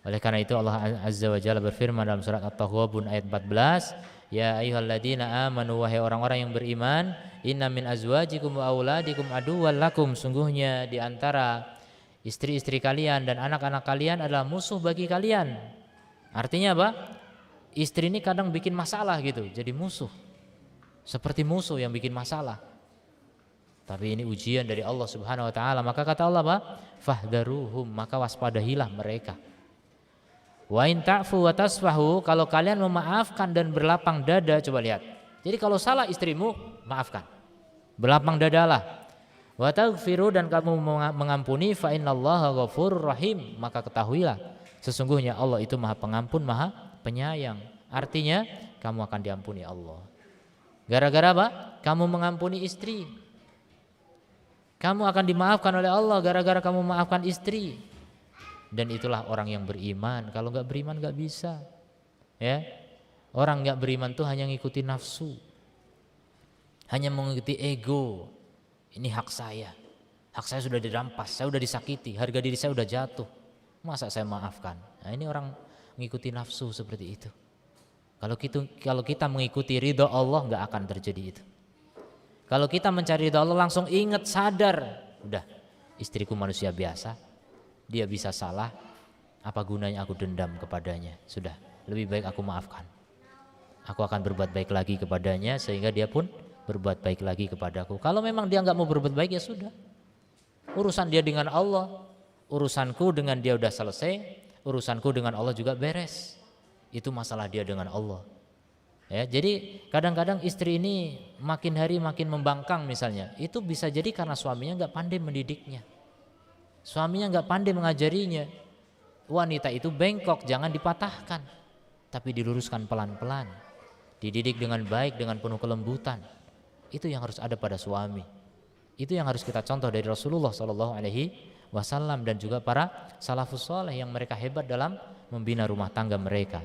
Oleh karena itu Allah Azza wa Jalla berfirman dalam surat At-Taghabun ayat 14, ya ayyuhalladzina amanu, wahai orang-orang yang beriman, inna min azwajikum wa auladikum aduwwal lakum, sungguhnya di antara istri-istri kalian dan anak-anak kalian adalah musuh bagi kalian. Artinya apa? Istri ini kadang bikin masalah gitu, jadi musuh. Seperti musuh yang bikin masalah. Tapi ini ujian dari Allah Subhanahu wa taala. Maka kata Allah apa? Fahdharuhum, maka waspadahilah mereka. Wa in ta'fu wa tasfahu, kalau kalian memaafkan dan berlapang dada, coba lihat. Jadi kalau salah istrimu, maafkan. Berlapang dadalah. Wa taghfiru, dan kamu mengampuni, fa innallaha ghafurur rahim, maka ketahuilah sesungguhnya Allah itu Maha Pengampun, Maha Penyayang. Artinya kamu akan diampuni Allah. Gara-gara apa? Kamu mengampuni istri. Kamu akan dimaafkan oleh Allah gara-gara kamu memaafkan istri. Dan itulah orang yang beriman. Kalau nggak beriman nggak bisa. Ya, orang nggak beriman tuh hanya ngikuti nafsu, hanya mengikuti ego. Ini hak saya sudah dirampas, saya sudah disakiti, harga diri saya sudah jatuh. Masa saya maafkan? Nah, ini orang mengikuti nafsu seperti itu. Kalau kita mengikuti ridho Allah, nggak akan terjadi itu. Kalau kita mencari ridho Allah, langsung ingat, sadar, udah, istriku manusia biasa, dia bisa salah, apa gunanya aku dendam kepadanya? Sudah, lebih baik aku maafkan. Aku akan berbuat baik lagi kepadanya sehingga dia pun berbuat baik lagi kepadaku. Kalau memang dia nggak mau berbuat baik, ya sudah, urusan dia dengan Allah. Urusanku dengan dia udah selesai, urusanku dengan Allah juga beres. Itu masalah dia dengan Allah. Ya, jadi kadang-kadang istri ini makin hari makin membangkang misalnya, itu bisa jadi karena suaminya nggak pandai mendidiknya, suaminya nggak pandai mengajarinya. Wanita itu bengkok, jangan dipatahkan, tapi diluruskan pelan-pelan, dididik dengan baik, dengan penuh kelembutan. Itu yang harus ada pada suami. Itu yang harus kita contoh dari Rasulullah SAW dan juga para salafus saleh yang mereka hebat dalam membina rumah tangga mereka.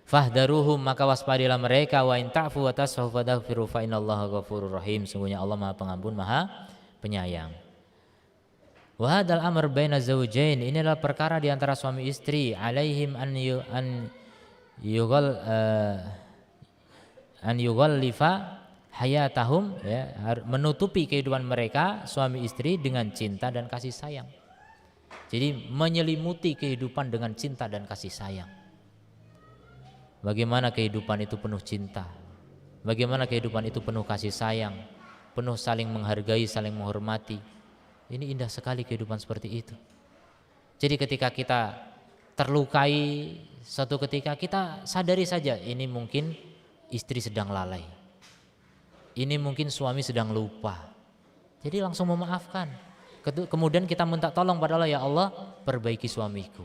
Fahdaruhum, maka waspadilah mereka, wa in ta'fu wa tasfahu fadaghfiru fa innallaha ghafurur rahim, sungguhnya Allah Maha Pengampun, Maha Penyayang. Wa hadzal amr baina zawjain, ini adalah perkara di antara suami istri, alaihim an yughallifa hayatahum, ya, menutupi kehidupan mereka suami istri dengan cinta dan kasih sayang. Jadi menyelimuti kehidupan dengan cinta dan kasih sayang. Bagaimana kehidupan itu penuh cinta, bagaimana kehidupan itu penuh kasih sayang, penuh saling menghargai, saling menghormati. Ini indah sekali kehidupan seperti itu. Jadi ketika kita terlukai suatu ketika, kita sadari saja, ini mungkin istri sedang lalai, ini mungkin suami sedang lupa. Jadi langsung memaafkan. Kemudian kita minta tolong pada Allah, ya Allah, perbaiki suamiku,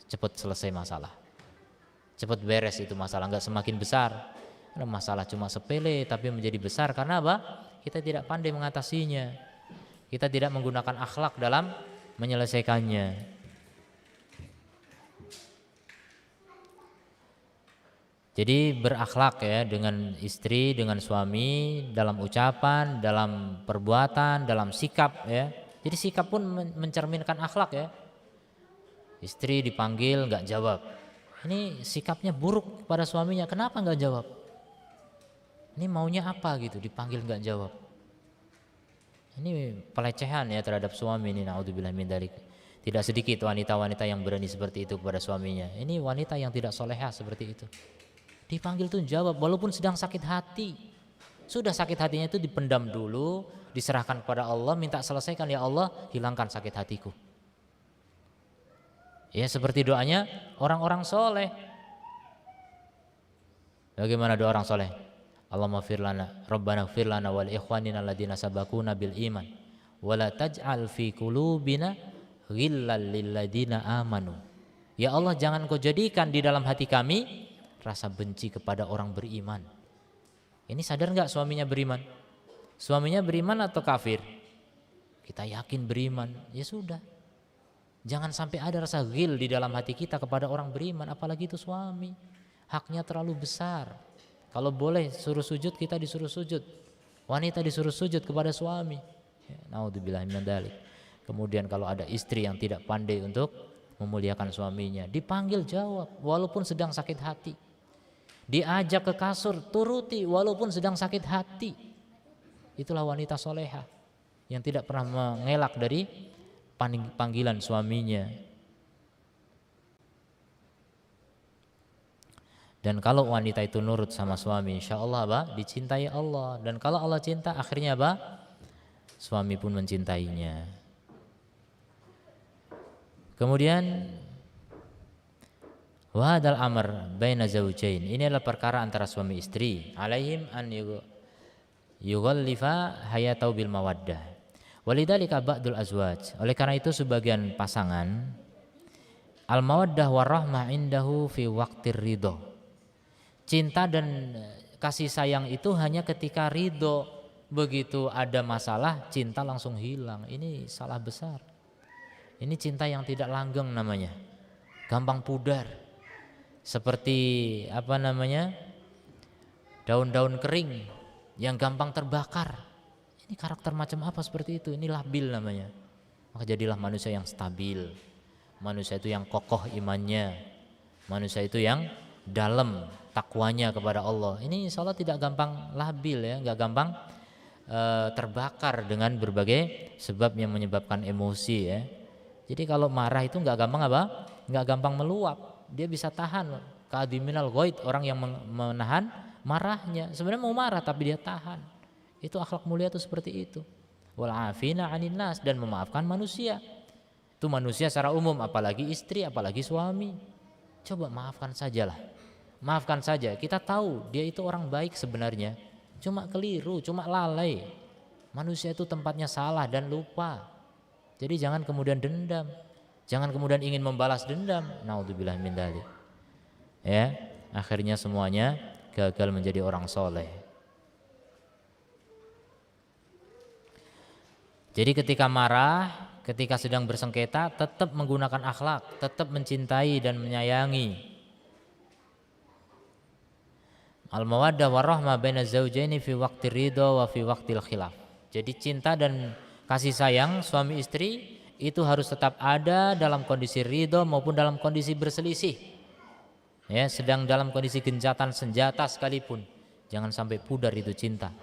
cepat selesai masalah, cepat beres itu masalah, nggak semakin besar. Masalah cuma sepele tapi menjadi besar karena apa? Kita tidak pandai mengatasinya, kita tidak menggunakan akhlak dalam menyelesaikannya. Jadi berakhlak ya dengan istri, dengan suami, dalam ucapan, dalam perbuatan, dalam sikap ya. Jadi sikap pun mencerminkan akhlak ya. Istri dipanggil nggak jawab, ini sikapnya buruk pada suaminya. Kenapa nggak jawab? Ini maunya apa gitu, dipanggil nggak jawab. Ini pelecehan ya terhadap suami ini, naudzubillah min dzalik. Tidak sedikit wanita-wanita yang berani seperti itu kepada suaminya. Ini wanita yang tidak solehah seperti itu. Dipanggil tuh jawab walaupun sedang sakit hati. Sudah sakit hatinya itu dipendam dulu, diserahkan kepada Allah, minta selesaikan, ya Allah, hilangkan sakit hatiku. Ya seperti doanya orang-orang soleh. Bagaimana doa orang soleh? Allahumma fir lana, Rabbana fir lana wal ikhwanina alladziina sabaquna bil iman wa la taj'al fi qulubina ghillal lil ladzina amanu. Ya Allah, jangan kau jadikan di dalam hati kami rasa benci kepada orang beriman. Ini sadar nggak suaminya beriman? Suaminya beriman atau kafir? Kita yakin beriman, ya sudah. Jangan sampai ada rasa ghil di dalam hati kita kepada orang beriman, apalagi itu suami. Haknya terlalu besar. Kalau boleh suruh sujud, kita disuruh sujud. Wanita disuruh sujud kepada suami. Ya, naudzubillah min dzalik. Kemudian kalau ada istri yang tidak pandai untuk memuliakan suaminya, dipanggil jawab walaupun sedang sakit hati. Diajak ke kasur, turuti walaupun sedang sakit hati. Itulah wanita soleha yang tidak pernah mengelak dari panggilan suaminya. Dan kalau wanita itu nurut sama suami, insya Allah apa? Dicintai Allah. Dan kalau Allah cinta, akhirnya apa? Suami pun mencintainya. Kemudian wa hadzal amr baina zawjain, ini adalah perkara antara suami istri. Alaihim yughallifa hayatau bil mawaddah. Walidzalika ba'dul azwaj. Oleh karena itu sebagian pasangan al mawaddah warahmah indahu fi waqtir ridho. Cinta dan kasih sayang itu hanya ketika ridho. Begitu ada masalah, cinta langsung hilang. Ini salah besar. Ini cinta yang tidak langgeng namanya, gampang pudar. Seperti daun-daun kering yang gampang terbakar. Ini karakter macam apa seperti itu? Ini labil namanya. Maka jadilah manusia yang stabil, manusia itu yang kokoh imannya, manusia itu yang dalam takwanya kepada Allah. Ini insya Allah tidak gampang labil ya, nggak gampang terbakar dengan berbagai sebab yang menyebabkan emosi ya. Jadi kalau marah itu nggak gampang nggak gampang meluap. Dia bisa tahan. Kadiminal ghaid, orang yang menahan marahnya. Sebenarnya mau marah tapi dia tahan. Itu akhlak mulia itu seperti itu. Wal afina 'anil nas, dan memaafkan manusia. Itu manusia secara umum, apalagi istri, apalagi suami. Coba maafkan sajalah. Maafkan saja. Kita tahu dia itu orang baik sebenarnya. Cuma keliru, cuma lalai. Manusia itu tempatnya salah dan lupa. Jadi jangan kemudian dendam, jangan kemudian ingin membalas dendam. Naudzubillah min dzalik. Ya, akhirnya semuanya gagal menjadi orang soleh. Jadi ketika marah, ketika sedang bersengketa, tetap menggunakan akhlak, tetap mencintai dan menyayangi. Al-mawaddah warahmah baina zaujaini fi waqti ridha wa fi waqtil khilaf. Jadi cinta dan kasih sayang suami istri itu harus tetap ada dalam kondisi ridha maupun dalam kondisi berselisih. Ya, sedang dalam kondisi gencatan senjata sekalipun, jangan sampai pudar itu cinta.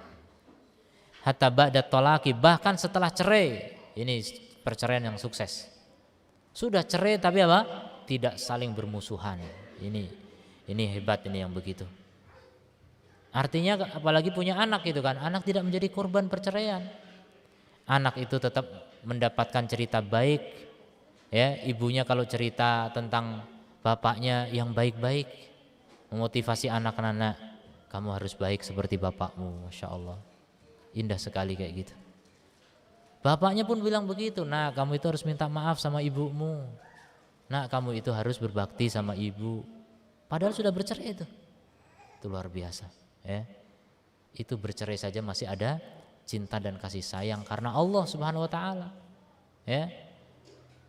Hatta ba'da talaqi, bahkan setelah cerai. Ini perceraian yang sukses. Sudah cerai tapi tidak saling bermusuhan. Ini hebat, ini yang begitu. Artinya apalagi punya anak gitu kan, anak tidak menjadi korban perceraian. Anak itu tetap mendapatkan cerita baik, ya, ibunya kalau cerita tentang bapaknya yang baik-baik, memotivasi anak-anak, kamu harus baik seperti bapakmu, masya Allah, indah sekali kayak gitu. Bapaknya pun bilang begitu, nah kamu itu harus minta maaf sama ibumu, nah kamu itu harus berbakti sama ibu, padahal sudah bercerai itu luar biasa. Ya, itu bercerai saja masih ada cinta dan kasih sayang karena Allah Subhanahu wa taala. Ya.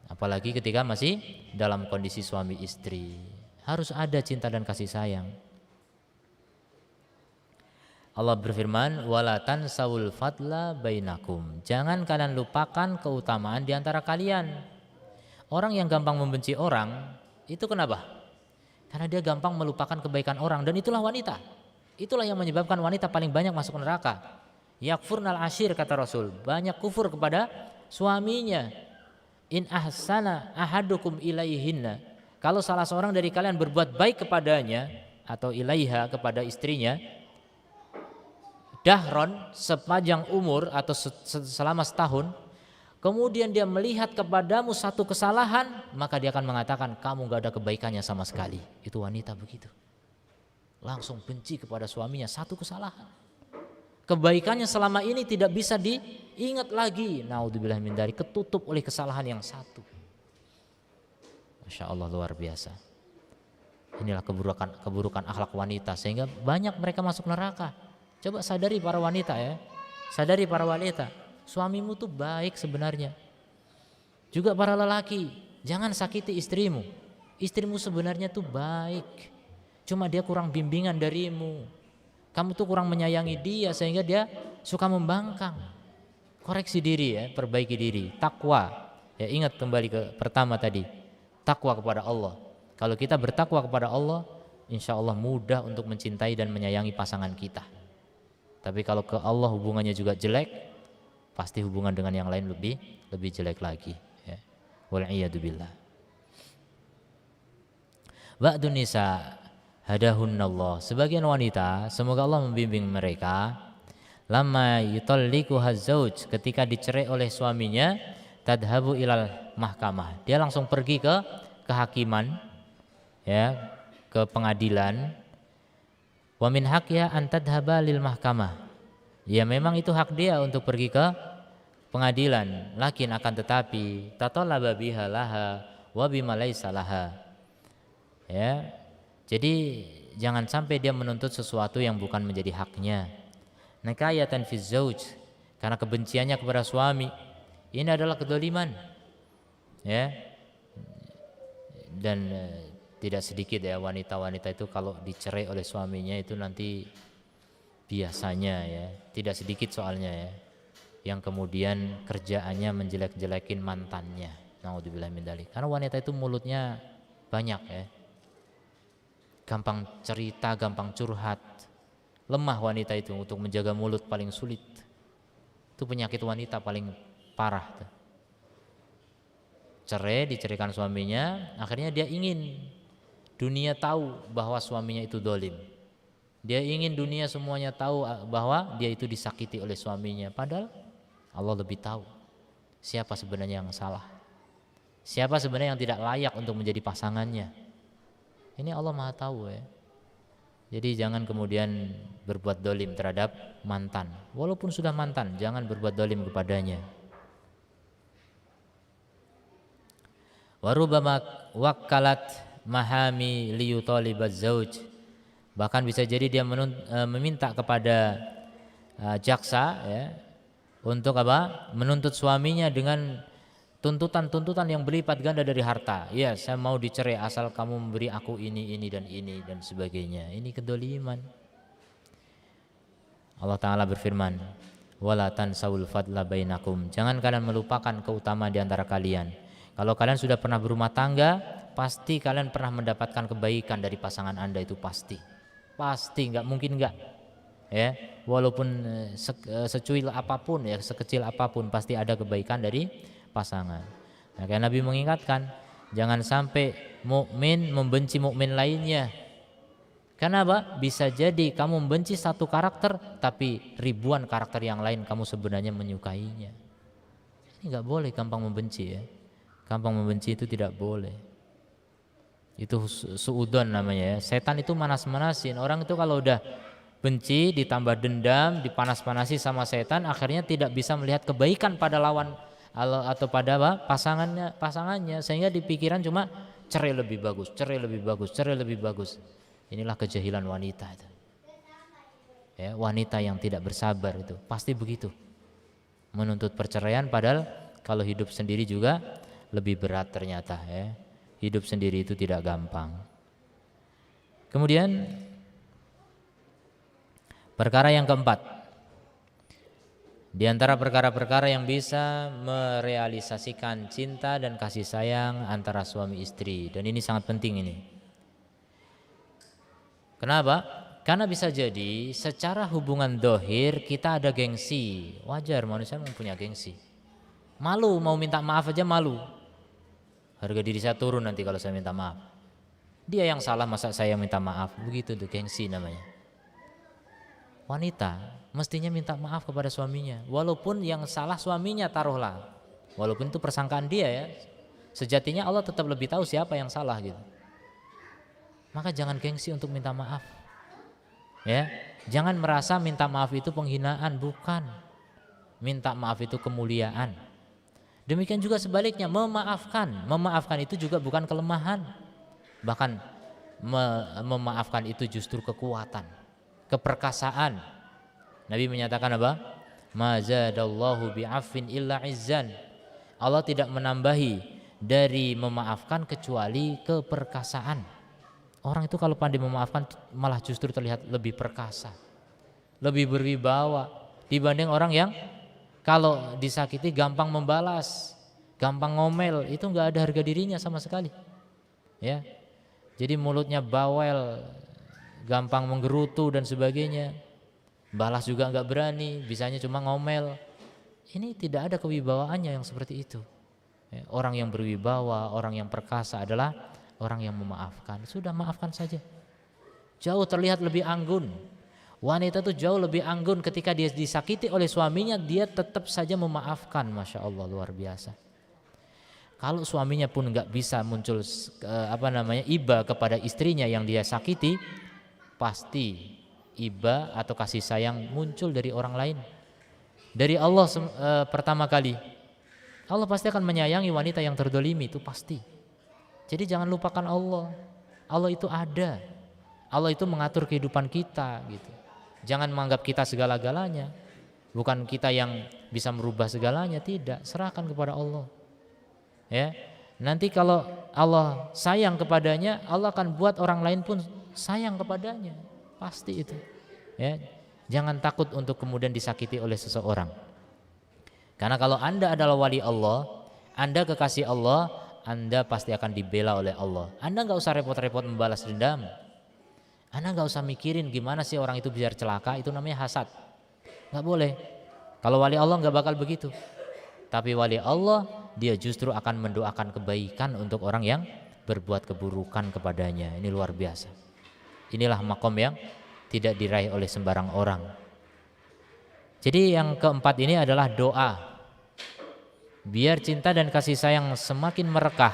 Apalagi ketika masih dalam kondisi suami istri, harus ada cinta dan kasih sayang. Allah berfirman, wala tansawul fadla bainakum. Jangan kalian lupakan keutamaan di antara kalian. Orang yang gampang membenci orang, itu kenapa? Karena dia gampang melupakan kebaikan orang, dan itulah wanita. Itulah yang menyebabkan wanita paling banyak masuk neraka. Yakfurnal ashir, kata Rasul, banyak kufur kepada suaminya. In ahsana ahadukum ilaihinna, kalau salah seorang dari kalian berbuat baik kepadanya atau ilaiha, kepada istrinya, dahron, sepanjang umur atau selama setahun, kemudian dia melihat kepadamu satu kesalahan, maka dia akan mengatakan kamu gak ada kebaikannya sama sekali. Itu wanita begitu, langsung benci kepada suaminya satu kesalahan, kebaikannya selama ini tidak bisa diingat lagi. Naudzubillah min dzalik, ketutup oleh kesalahan yang satu. Masya Allah, luar biasa. Inilah keburukan akhlak wanita, sehingga banyak mereka masuk neraka. Coba sadari para wanita ya, sadari para wanita, suamimu tuh baik sebenarnya. Juga para lelaki, jangan sakiti istrimu. Istrimu sebenarnya tuh baik, cuma dia kurang bimbingan darimu. Kamu tuh kurang menyayangi dia sehingga dia suka membangkang. Koreksi diri ya, perbaiki diri, takwa. Ya, ingat kembali ke pertama tadi, takwa kepada Allah. Kalau kita bertakwa kepada Allah, insya Allah mudah untuk mencintai dan menyayangi pasangan kita. Tapi kalau ke Allah hubungannya juga jelek, pasti hubungan dengan yang lain lebih jelek lagi. Ya. Wal'iyadu-billah. Ba'dun nisa hadahunnallah, sebagian wanita semoga Allah membimbing mereka, lama yutalliqu hazzauj, ketika dicerai oleh suaminya, tadhabu ilal mahkamah, dia langsung pergi ke kehakiman, ya, ke pengadilan. Wa min haqqiha an tadhhaba lil mahkamah, Ya memang itu hak dia untuk pergi ke pengadilan, lakin akan tetapi tatallaba biha laha wa bima laisa laha. Ya. Jadi jangan sampai dia menuntut sesuatu yang bukan menjadi haknya. Nakayatan fi zauj, karena kebenciannya kepada suami. Ini adalah kedoliman. Ya. Dan tidak sedikit ya wanita-wanita itu kalau dicerai oleh suaminya itu nanti biasanya ya, tidak sedikit soalnya ya, yang kemudian kerjaannya menjelek-jelekin mantannya. Naudzubillah min dzalik. Karena wanita itu mulutnya banyak ya. Gampang cerita, gampang curhat. Lemah wanita itu untuk menjaga mulut, paling sulit. Itu penyakit wanita paling parah tuh. Cerai, diceraikan suaminya, akhirnya dia ingin dunia tahu bahwa suaminya itu dolim. Dia ingin dunia semuanya tahu bahwa dia itu disakiti oleh suaminya. Padahal Allah lebih tahu siapa sebenarnya yang salah, siapa sebenarnya yang tidak layak untuk menjadi pasangannya. Ini Allah Maha tahu ya. Jadi jangan kemudian berbuat dolim terhadap mantan. Walaupun sudah mantan, jangan berbuat dolim kepadanya. Warubama wakkalat mahami liyutalibaz zauj. Bahkan bisa jadi dia meminta kepada jaksa ya, untuk apa? Menuntut suaminya dengan tuntutan-tuntutan yang berlipat ganda dari harta. Ya, saya mau dicerai asal kamu memberi aku ini dan sebagainya. Ini kedoliman. Allah Ta'ala berfirman, wala tansawul fadla bainakum. Jangan kalian melupakan keutamaan di antara kalian. Kalau kalian sudah pernah berumah tangga, pasti kalian pernah mendapatkan kebaikan dari pasangan Anda, itu pasti. Pasti, nggak mungkin nggak. Ya, walaupun secuil apapun ya, sekecil apapun pasti ada kebaikan dari pasangan. Nah, kayak Nabi mengingatkan, jangan sampai mukmin membenci mukmin lainnya. Karena apa? Bisa jadi kamu membenci satu karakter, tapi ribuan karakter yang lain kamu sebenarnya menyukainya. Ini nggak boleh gampang membenci ya. Gampang membenci itu tidak boleh. Itu suudon namanya ya. Setan itu manas-manasin. Orang itu kalau udah benci ditambah dendam, dipanas-panasi sama setan, akhirnya tidak bisa melihat kebaikan pada lawan atau pada apa? pasangannya, sehingga di pikiran cuma cerai lebih bagus, cerai lebih bagus, cerai lebih bagus. Inilah kejahilan wanita itu. Ya, wanita yang tidak bersabar itu pasti begitu. Menuntut perceraian padahal kalau hidup sendiri juga lebih berat ternyata ya. Hidup sendiri itu tidak gampang. Kemudian perkara yang keempat, di antara perkara-perkara yang bisa merealisasikan cinta dan kasih sayang antara suami istri, dan ini sangat penting ini. Kenapa? Karena bisa jadi secara hubungan dohir kita ada gengsi. Wajar, manusia mempunyai gengsi. Malu, mau minta maaf aja malu. Harga diri saya turun nanti kalau saya minta maaf. Dia yang salah, masa saya minta maaf? Begitu tuh gengsi namanya. Wanita mestinya minta maaf kepada suaminya, walaupun yang salah suaminya, taruhlah, walaupun itu persangkaan dia ya, sejatinya Allah tetap lebih tahu siapa yang salah gitu. Maka jangan gengsi untuk minta maaf ya. Jangan merasa minta maaf itu penghinaan, bukan. Minta maaf itu kemuliaan. Demikian juga sebaliknya, memaafkan itu juga bukan kelemahan, bahkan memaafkan itu justru kekuatan, keperkasaan. Nabi menyatakan apa? Ma zadallahu bi'afin illa izzan. Allah tidak menambahi dari memaafkan kecuali keperkasaan. Orang itu kalau pandai memaafkan malah justru terlihat lebih perkasa, lebih berwibawa dibanding orang yang kalau disakiti gampang membalas, gampang ngomel, itu nggak ada harga dirinya sama sekali. Ya. Jadi mulutnya bawel, gampang menggerutu dan sebagainya. Balas juga nggak berani, bisanya cuma ngomel. Ini tidak ada kewibawaannya yang seperti itu. Ya, orang yang berwibawa, orang yang perkasa adalah orang yang memaafkan. Sudah, maafkan saja. Jauh terlihat lebih anggun. Wanita itu jauh lebih anggun ketika dia disakiti oleh suaminya, dia tetap saja memaafkan. Masya Allah, luar biasa. Kalau suaminya pun nggak bisa muncul iba kepada istrinya yang dia sakiti, pasti iba atau kasih sayang muncul dari orang lain. Dari Allah pertama kali. Allah pasti akan menyayangi wanita yang terdolimi, itu pasti. Jadi jangan lupakan Allah. Allah itu ada. Allah itu mengatur kehidupan kita gitu. Jangan menganggap kita segala-galanya. Bukan kita yang bisa merubah segalanya, tidak. Serahkan kepada Allah. Ya. Nanti kalau Allah sayang kepadanya, Allah akan buat orang lain pun sayang kepadanya. Pasti itu. Ya. Jangan takut untuk kemudian disakiti oleh seseorang. Karena kalau Anda adalah wali Allah, Anda kekasih Allah, Anda pasti akan dibela oleh Allah. Anda nggak usah repot-repot membalas dendam. Anda nggak usah mikirin gimana sih orang itu biar celaka, itu namanya hasad. Nggak boleh. Kalau wali Allah nggak bakal begitu. Tapi wali Allah, dia justru akan mendoakan kebaikan untuk orang yang berbuat keburukan kepadanya. Ini luar biasa. Inilah makom yang tidak diraih oleh sembarang orang. Jadi yang keempat ini adalah doa. Biar cinta dan kasih sayang semakin merekah,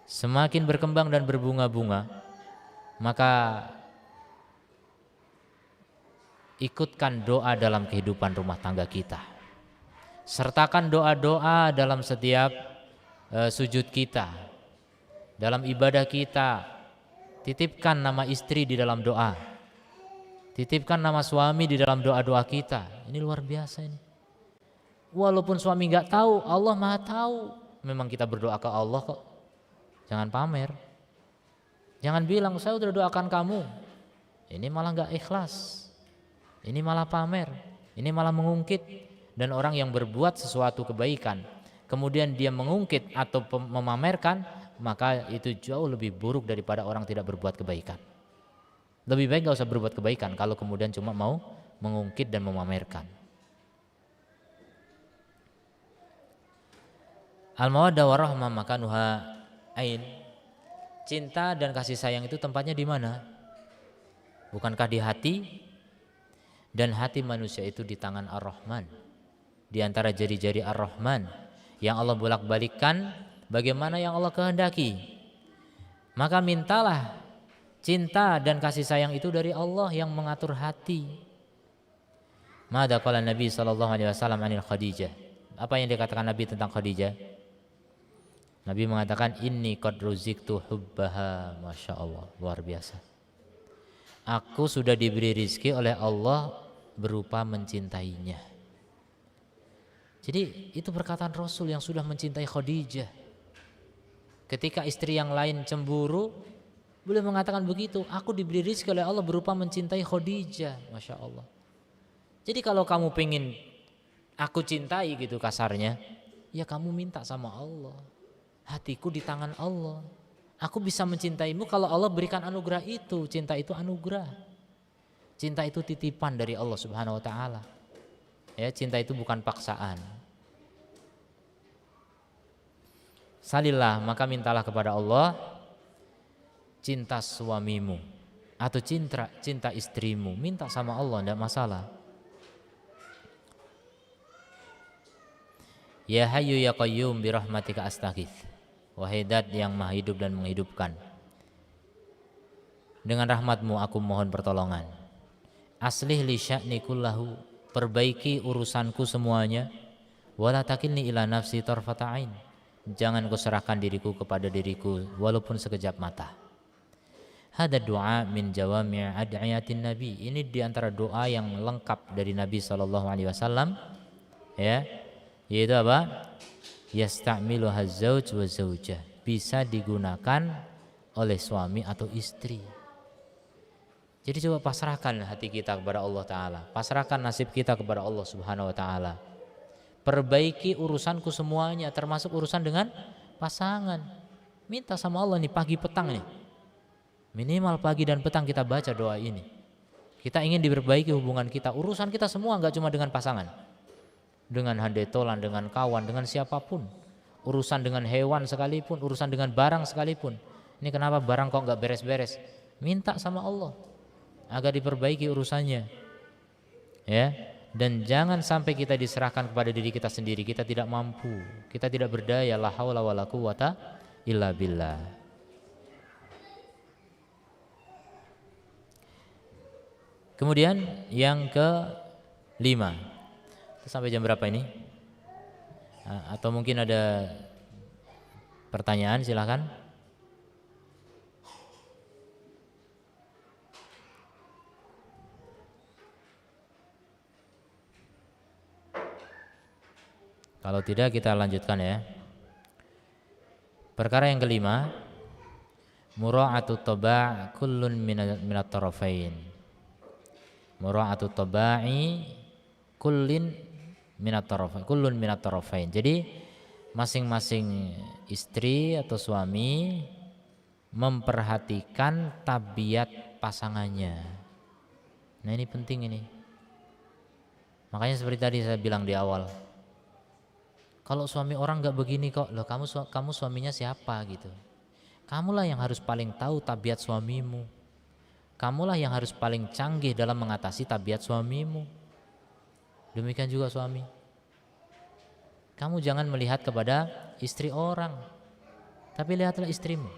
semakin berkembang dan berbunga-bunga, maka ikutkan doa dalam kehidupan rumah tangga kita. Sertakan doa-doa dalam setiap sujud kita, dalam ibadah kita. Titipkan nama istri di dalam doa. Titipkan nama suami di dalam doa-doa kita. Ini luar biasa ini. Walaupun suami nggak tahu, Allah Maha tahu. Memang kita berdoa ke Allah kok. Jangan pamer. Jangan bilang saya udah doakan kamu. Ini malah nggak ikhlas. Ini malah pamer. Ini malah mengungkit. Dan orang yang berbuat sesuatu kebaikan, kemudian dia mengungkit atau memamerkan, maka itu jauh lebih buruk daripada orang tidak berbuat kebaikan. Lebih baik gak usah berbuat kebaikan kalau kemudian cuma mau mengungkit dan memamerkan. Al-mawaddah warahmah makanuha ain. Cinta dan kasih sayang itu tempatnya di mana? Bukankah di hati? Dan hati manusia itu di tangan Ar-Rahman. Di antara jari-jari Ar-Rahman yang Allah bolak-balikkan bagaimana yang Allah kehendaki. Maka mintalah cinta dan kasih sayang itu dari Allah yang mengatur hati. Mada qala Nabi sallallahu alaihi wasallam anil Khadijah. Apa yang dikatakan Nabi tentang Khadijah? Nabi mengatakan inni qad ruziktu hubbaha. Masya Allah, luar biasa. Aku sudah diberi rizki oleh Allah berupa mencintainya. Jadi itu perkataan Rasul yang sudah mencintai Khadijah. Ketika istri yang lain cemburu, beliau mengatakan begitu, aku diberi rizki oleh Allah berupa mencintai Khadijah. Masya Allah. Jadi kalau kamu pengen aku cintai gitu kasarnya, ya kamu minta sama Allah. Hatiku di tangan Allah. Aku bisa mencintaimu kalau Allah berikan anugerah itu. Cinta itu anugerah. Cinta itu titipan dari Allah Subhanahu wa taala. Ya, cinta itu bukan paksaan. Salillah, maka mintalah kepada Allah cinta suamimu atau cinta istrimu, minta sama Allah, tidak masalah. Ya Hayyu ya Qayyum birahmatika astaghits. Wahai Dat yang maha hidup dan menghidupkan, dengan rahmatmu aku mohon pertolongan. Aslih li sya'ni kullahu, perbaiki urusanku semuanya. Wala takilni ila nafsi tarfata ain, jangan kau serahkan diriku kepada diriku walaupun sekejap mata. Hada doa min jawami' ad'iyatin Nabi. Ini diantara doa yang lengkap dari Nabi SAW, ya, yaitu apa? Yasta'milu hazzauj wa zaujah, bisa digunakan oleh suami atau istri. Jadi coba pasrahkan hati kita kepada Allah Ta'ala, pasrahkan nasib kita kepada Allah Subhanahu wa Ta'ala. Perbaiki urusanku semuanya, termasuk urusan dengan pasangan. Minta sama Allah nih pagi petang nih, minimal pagi dan petang kita baca doa ini. Kita ingin diperbaiki hubungan kita, urusan kita semua, nggak cuma dengan pasangan, dengan handetolan, dengan kawan, dengan siapapun, urusan dengan hewan sekalipun, urusan dengan barang sekalipun. Ini kenapa barang kok nggak beres-beres? Minta sama Allah agar diperbaiki urusannya, ya. Dan jangan sampai kita diserahkan kepada diri kita sendiri. Kita tidak mampu, kita tidak berdaya. La haula wala quwata illa billah. Kemudian yang kelima, sampai jam berapa ini? Atau mungkin ada pertanyaan, silakan. Kalau tidak kita lanjutkan ya. Perkara yang kelima, mura'atu taba' kullun minat tarafain. Mura'atu taba'i kullun minat tarafain. Jadi masing-masing istri atau suami memperhatikan tabiat pasangannya. Nah, ini penting ini. Makanya seperti tadi saya bilang di awal, kalau suami orang nggak begini kok, loh kamu suaminya siapa gitu. Kamulah yang harus paling tahu tabiat suamimu. Kamulah yang harus paling canggih dalam mengatasi tabiat suamimu. Demikian juga suami. Kamu jangan melihat kepada istri orang, tapi lihatlah istrimu.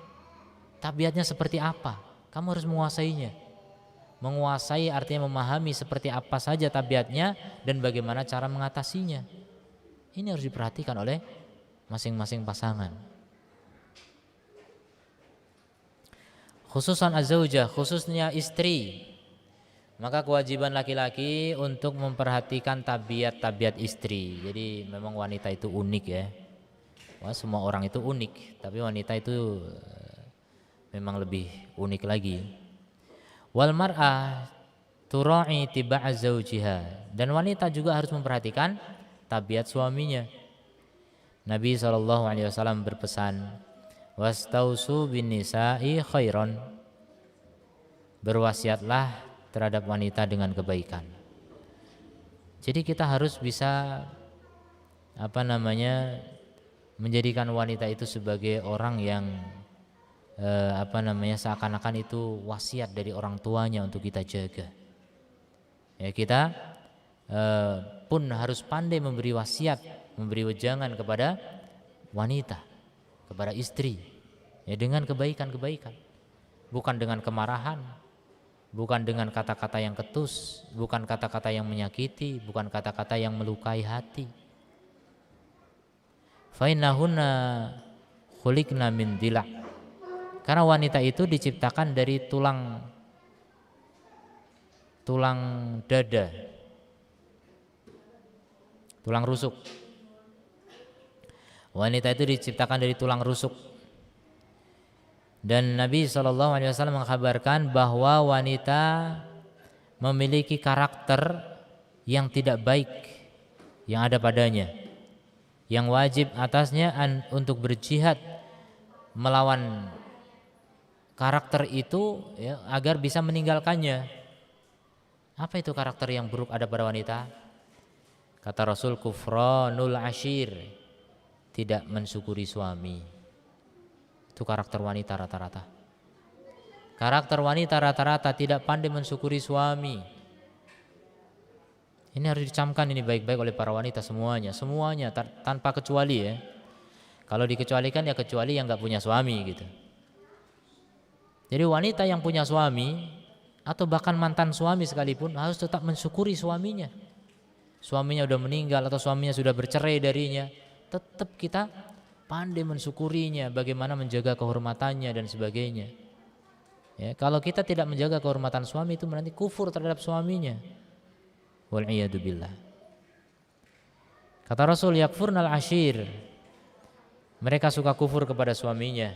Tabiatnya seperti apa? Kamu harus menguasainya. Menguasai artinya memahami seperti apa saja tabiatnya dan bagaimana cara mengatasinya. Ini harus diperhatikan oleh masing-masing pasangan. Khususan az-zaujah, khususnya istri. Maka kewajiban laki-laki untuk memperhatikan tabiat-tabiat istri. Jadi memang wanita itu unik ya. Wah, semua orang itu unik, tapi wanita itu memang lebih unik lagi. Wal mar'ah tura'i tiba'a zaujiha. Dan wanita juga harus memperhatikan tabiat suaminya. Nabi SAW berpesan, wastausu bin nisa'i khairan. Berwasiatlah terhadap wanita dengan kebaikan. Jadi kita harus bisa menjadikan wanita itu sebagai orang yang seakan-akan itu wasiat dari orang tuanya untuk kita jaga. Ya, kita pun harus pandai memberi wasiat, memberi wejangan kepada wanita, kepada istri, ya, dengan kebaikan-kebaikan, bukan dengan kemarahan, bukan dengan kata-kata yang ketus, bukan kata-kata yang menyakiti, bukan kata-kata yang melukai hati. Fa innahunna khuliqna min dila'. Karena wanita itu diciptakan dari tulang dada, tulang rusuk. Wanita itu diciptakan dari tulang rusuk. Dan Nabi SAW mengkabarkan bahwa wanita memiliki karakter yang tidak baik yang ada padanya, yang wajib atasnya untuk berjihad melawan karakter itu, ya, agar bisa meninggalkannya. Apa itu karakter yang buruk ada pada wanita? Kata Rasul, kufranul ashir, tidak mensyukuri suami. Itu karakter wanita rata-rata. Karakter wanita rata-rata tidak pandai mensyukuri suami. Ini harus dicamkan ini baik-baik oleh para wanita semuanya tanpa kecuali ya. Kalau dikecualikan ya kecuali yang nggak punya suami gitu. Jadi wanita yang punya suami atau bahkan mantan suami sekalipun harus tetap mensyukuri suaminya. Suaminya sudah meninggal atau suaminya sudah bercerai darinya, tetap kita pandai mensyukurinya, bagaimana menjaga kehormatannya dan sebagainya. Ya, kalau kita tidak menjaga kehormatan suami itu berarti kufur terhadap suaminya. Wal iyadu billah. Kata Rasul, yakfurnal ashir. Mereka suka kufur kepada suaminya.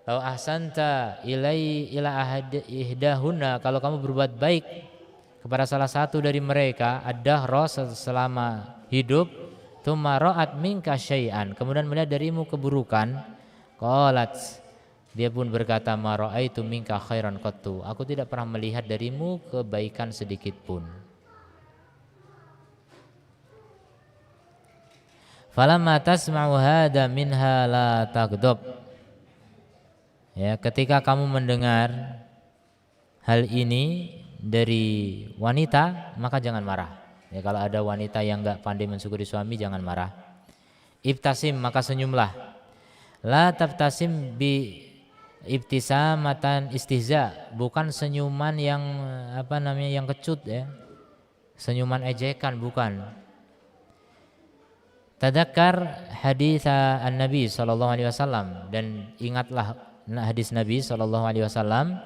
Lau ahsanta ila ihdahunna, kalau kamu berbuat baik kepada salah satu dari mereka, ad-dahra, selama hidup, tsumma ra'at minka syai'an, kemudian melihat darimu keburukan, qalat, dia pun berkata, ma ra'aitu minka khairan qattu, aku tidak pernah melihat darimu kebaikan sedikit pun. Falamma tasma'u hada minha la taghdab. Ya, ketika kamu mendengar hal ini dari wanita, maka jangan marah. Ya, kalau ada wanita yang enggak pandai mensyukuri suami, jangan marah. Ibtasim, maka senyumlah. La tabtasim ibtisamatan istihza, bukan senyuman yang yang kecut ya. Senyuman ejekan, bukan. Tadakkar hadits an-Nabi sallallahu alaihi wasallam, dan ingatlah hadis Nabi sallallahu alaihi wasallam,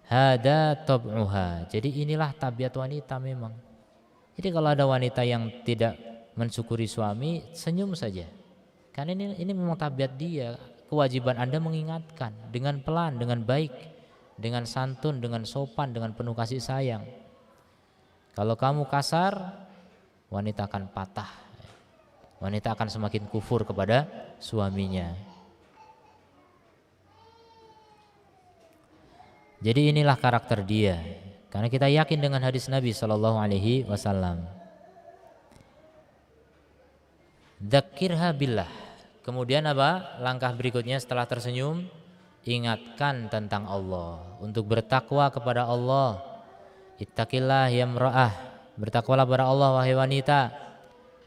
hada tab'uha. Jadi inilah tabiat wanita memang. Jadi kalau ada wanita yang tidak mensyukuri suami, senyum saja. Karena ini memang tabiat dia. Kewajiban Anda mengingatkan dengan pelan, dengan baik, dengan santun, dengan sopan, dengan penuh kasih sayang. Kalau kamu kasar, wanita akan patah. Wanita akan semakin kufur kepada suaminya. Jadi inilah karakter dia. Karena kita yakin dengan hadis Nabi sallallahu alaihi wasallam. Dzakirha billah. Kemudian apa? Langkah berikutnya setelah tersenyum, ingatkan tentang Allah, untuk bertakwa kepada Allah. Ittaqillah ya imra'ah. Bertakwalah kepada Allah wahai wanita.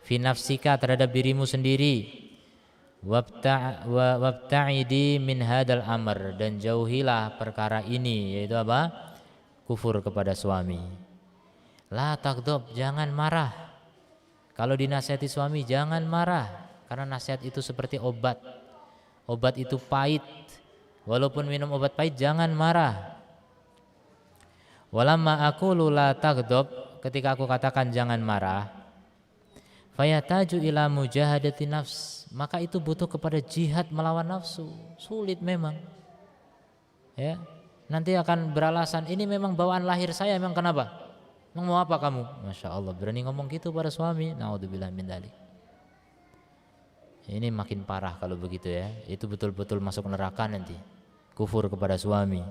Fi nafsika, terhadap dirimu sendiri. Wabta'idi min hadal amr, dan jauhilah perkara ini, yaitu apa? Kufur kepada suami. La taghdab, jangan marah. Kalau dinasihati suami jangan marah, karena nasihat itu seperti obat. Obat itu pahit. Walaupun minum obat pahit jangan marah. Walamma aqulu la taghdab, ketika aku katakan jangan marah, fayataju ila mujahadati nafs, maka itu butuh kepada jihad melawan nafsu. Sulit memang. Ya, nanti akan beralasan ini memang bawaan lahir saya, memang kenapa? Mau apa kamu? Masya Allah, berani ngomong gitu pada suami. Naudzubillah min dzalik. Ini makin parah kalau begitu ya. Itu betul-betul masuk neraka nanti. Kufur kepada suami.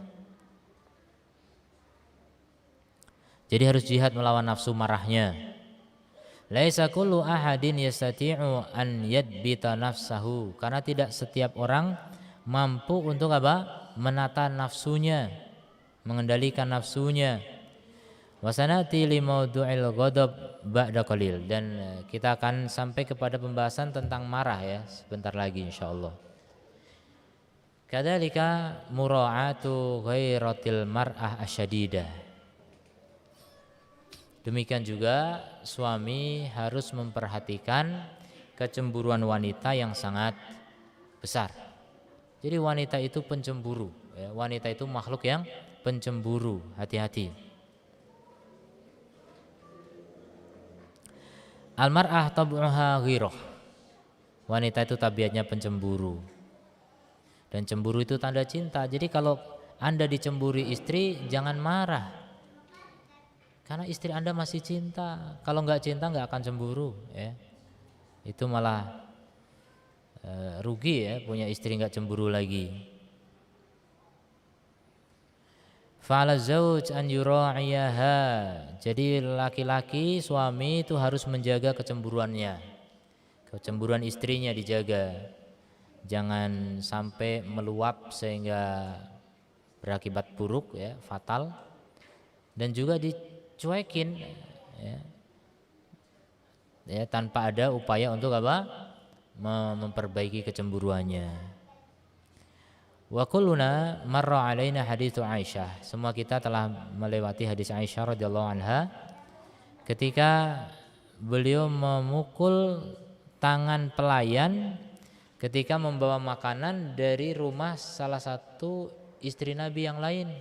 Jadi harus jihad melawan nafsu marahnya. Laisa kullu ahadin yastati'u an yadbita nafsahu, karena tidak setiap orang mampu untuk apa? Menata nafsunya, mengendalikan nafsunya. Wasanati li maudu'il ghadab ba'da qalil, dan kita akan sampai kepada pembahasan tentang marah ya sebentar lagi insyaallah. Kadzalika mura'atu ghairatil mar'ah asyadidah. Demikian juga suami harus memperhatikan kecemburuan wanita yang sangat besar. Jadi wanita itu pencemburu ya. Wanita itu makhluk yang pencemburu, hati-hati. Al-mar'ah tab'uha ghirah. Wanita itu tabiatnya pencemburu. Dan cemburu itu tanda cinta. Jadi kalau Anda dicemburi istri, jangan marah. Karena istri Anda masih cinta. Kalau enggak cinta enggak akan cemburu ya. Itu malah rugi ya, punya istri enggak cemburu lagi. Fa'ala zauj an yura'iyaha. Jadi laki-laki suami itu harus menjaga kecemburuannya. Kecemburuan istrinya dijaga. Jangan sampai meluap sehingga berakibat buruk ya, fatal. Dan juga dicuekin ya. Ya, tanpa ada upaya untuk apa? Memperbaiki kecemburuannya. Wa kulluna marra alaina haditsu Aisyah. Semua kita telah melewati hadis Aisyah radhiyallahu anha ketika beliau memukul tangan pelayan ketika membawa makanan dari rumah salah satu istri Nabi yang lain,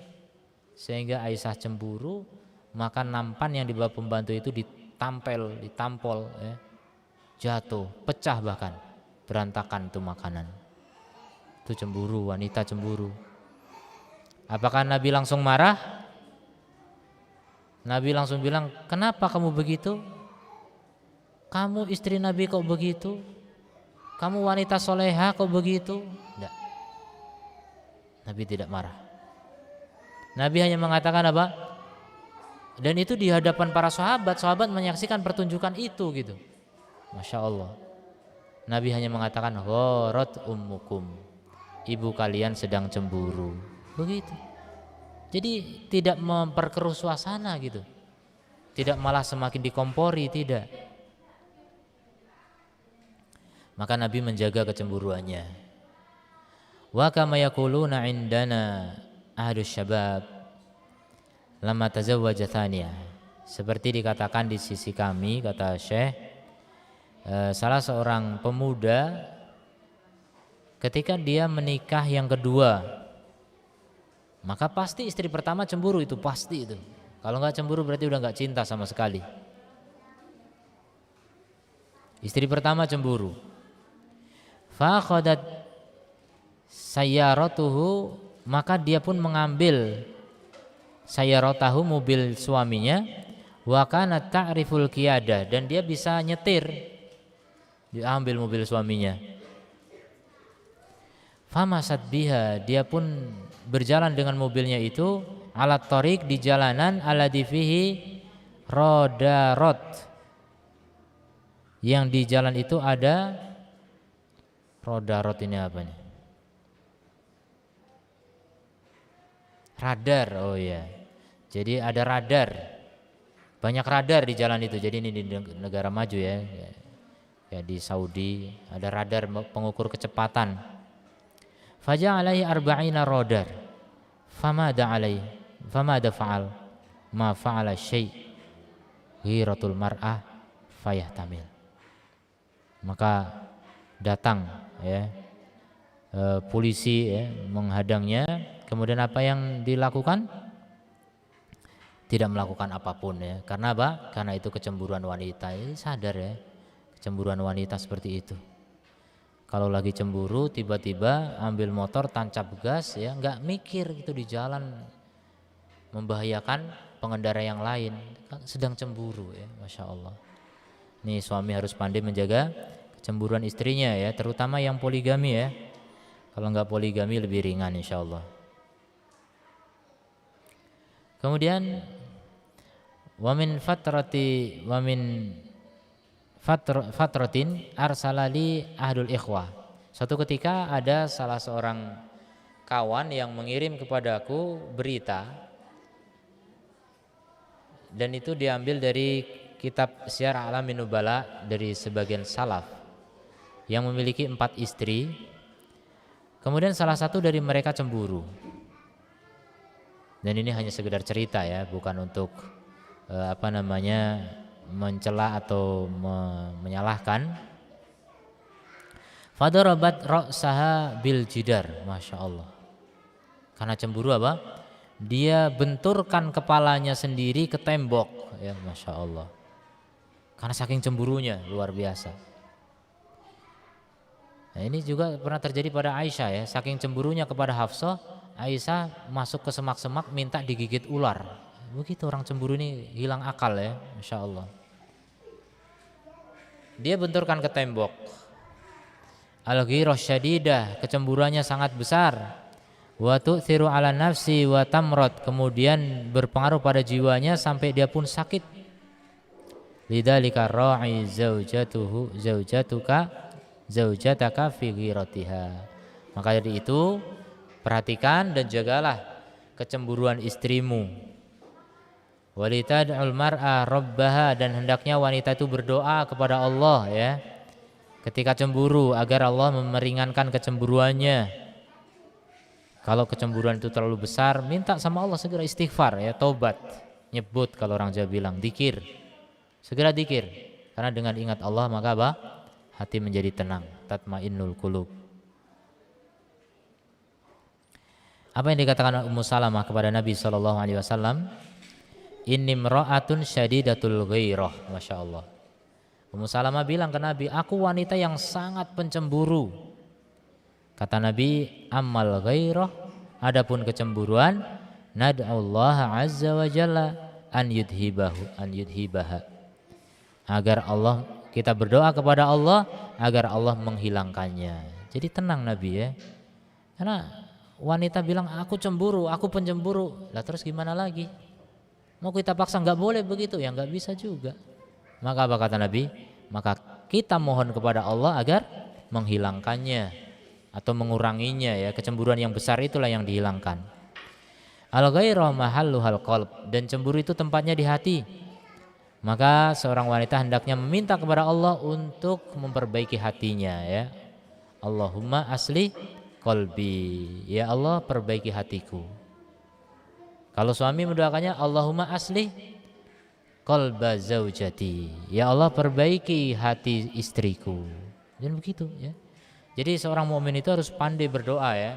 sehingga Aisyah cemburu, maka nampan yang dibawa pembantu itu ditampol ya, jatuh, pecah, bahkan berantakan itu makanan. Itu cemburu, wanita cemburu. Apakah Nabi langsung marah? Nabi langsung bilang, kenapa kamu begitu? Kamu istri Nabi kok begitu? Kamu wanita soleha kok begitu? Tidak. Nabi tidak marah. Nabi hanya mengatakan apa? Dan itu di hadapan para sahabat. Sahabat menyaksikan pertunjukan itu gitu. Masya Allah. Nabi hanya mengatakan, gharat ummukum, ibu kalian sedang cemburu. Begitu. Jadi tidak memperkeruh suasana gitu. Tidak malah semakin dikompori, tidak. Maka Nabi menjaga kecemburuannya. Wa kama yaquluna indana ahlus syabab lamma tazawwaja thaniyah. Seperti dikatakan di sisi kami, kata Syekh, salah seorang pemuda ketika dia menikah yang kedua, maka pasti istri pertama cemburu, itu pasti itu. Kalau nggak cemburu berarti udah nggak cinta sama sekali. Istri pertama cemburu. Fa khadat sayyaratuhu, maka dia pun mengambil sayyaratahu, mobil suaminya, wa kana ta'riful qiyada, dan dia bisa nyetir. Dia ambil mobil suaminya. Famasat biha, dia pun berjalan dengan mobilnya itu alat tariq, di jalanan, alladzi fihi rodarot, yang di jalan itu ada rodarot. Ini apa nih? Radar. Oh ya, jadi ada radar, banyak radar di jalan itu. Jadi ini di negara maju ya, ya di Saudi ada radar pengukur kecepatan. Faja'alaihi arba'ina rodar, famada alaihi, famada fa'al, ma fa'ala syai' ghiratul mar'ah fayahtamil. Maka datang ya polisi ya, menghadangnya. Kemudian apa yang dilakukan? Tidak melakukan apapun ya. Karena apa? Karena itu kecemburuan wanita. Ini sadar ya, kecemburuan wanita seperti itu. Kalau lagi cemburu tiba-tiba ambil motor tancap gas ya, nggak mikir gitu di jalan, membahayakan pengendara yang lain, kan sedang cemburu ya, Masya Allah. Nih suami harus pandai menjaga kecemburuan istrinya ya, terutama yang poligami ya. Kalau nggak poligami lebih ringan insya Allah. Kemudian wamin fatratin arsalali ahdul ikhwah. Suatu ketika ada salah seorang kawan yang mengirim kepadaku berita, dan itu diambil dari kitab Syiar A'lamin Nubala dari sebagian salaf yang memiliki 4 istri. Kemudian salah satu dari mereka cemburu. Dan ini hanya sekedar cerita ya, bukan untuk mencela atau menyalahkan. Fadarabat ra'saha bil jidar, Masya Allah. Karena cemburu apa? Dia benturkan kepalanya sendiri ke tembok ya, Masya Allah. Karena saking cemburunya luar biasa. Nah, ini juga pernah terjadi pada Aisyah ya, saking cemburunya kepada Hafsah, Aisyah masuk ke semak-semak minta digigit ular. Begitu orang cemburu ini hilang akal ya, Masya Allah. Dia benturkan ke tembok. Al-ghirah syadidah, kecemburuannya sangat besar. Wa tu'thiru ala nafsi wa tamrad, kemudian berpengaruh pada jiwanya sampai dia pun sakit. Lidzalika ra'i zaujataka fi ghiratiha. Maka dari itu perhatikan dan jagalah kecemburuan istrimu. Walitad'ul mar'a rabbaha, dan hendaknya wanita itu berdoa kepada Allah ya ketika cemburu agar Allah meringankan kecemburuannya. Kalau kecemburuan itu terlalu besar, minta sama Allah segera istighfar ya, taubat, nyebut kalau orang Jawa bilang, dikir. Segera dikir. Karena dengan ingat Allah maka apa? Hati menjadi tenang, tatmainnul qulub. Apa yang dikatakan Ummu Salamah kepada Nabi SAW? Inni mra'atun syadidatul ghairah, Masya Allah. Ummu Salamah bilang ke Nabi, aku wanita yang sangat pencemburu. Kata Nabi, ammal ghairah, adapun kecemburuan, nad'ullaha azza wa jalla an yudhibaha. Agar Allah, kita berdoa kepada Allah agar Allah menghilangkannya. Jadi tenang Nabi ya. Karena wanita bilang aku cemburu, aku pencemburu. Lah terus gimana lagi? Mau kita paksa nggak boleh begitu ya, nggak bisa juga. Maka apa kata Nabi? Maka kita mohon kepada Allah agar menghilangkannya atau menguranginya ya, kecemburuan yang besar itulah yang dihilangkan. Al-ghairah mahalluhal qalb, dan cemburu itu tempatnya di hati. Maka seorang wanita hendaknya meminta kepada Allah untuk memperbaiki hatinya ya. Allahumma aslih qalbi, ya Allah perbaiki hatiku. Kalau suami mendoakannya Allahumma aslih qalba zaujati, ya Allah perbaiki hati istriku. Dan begitu ya. Jadi seorang mukmin itu harus pandai berdoa ya.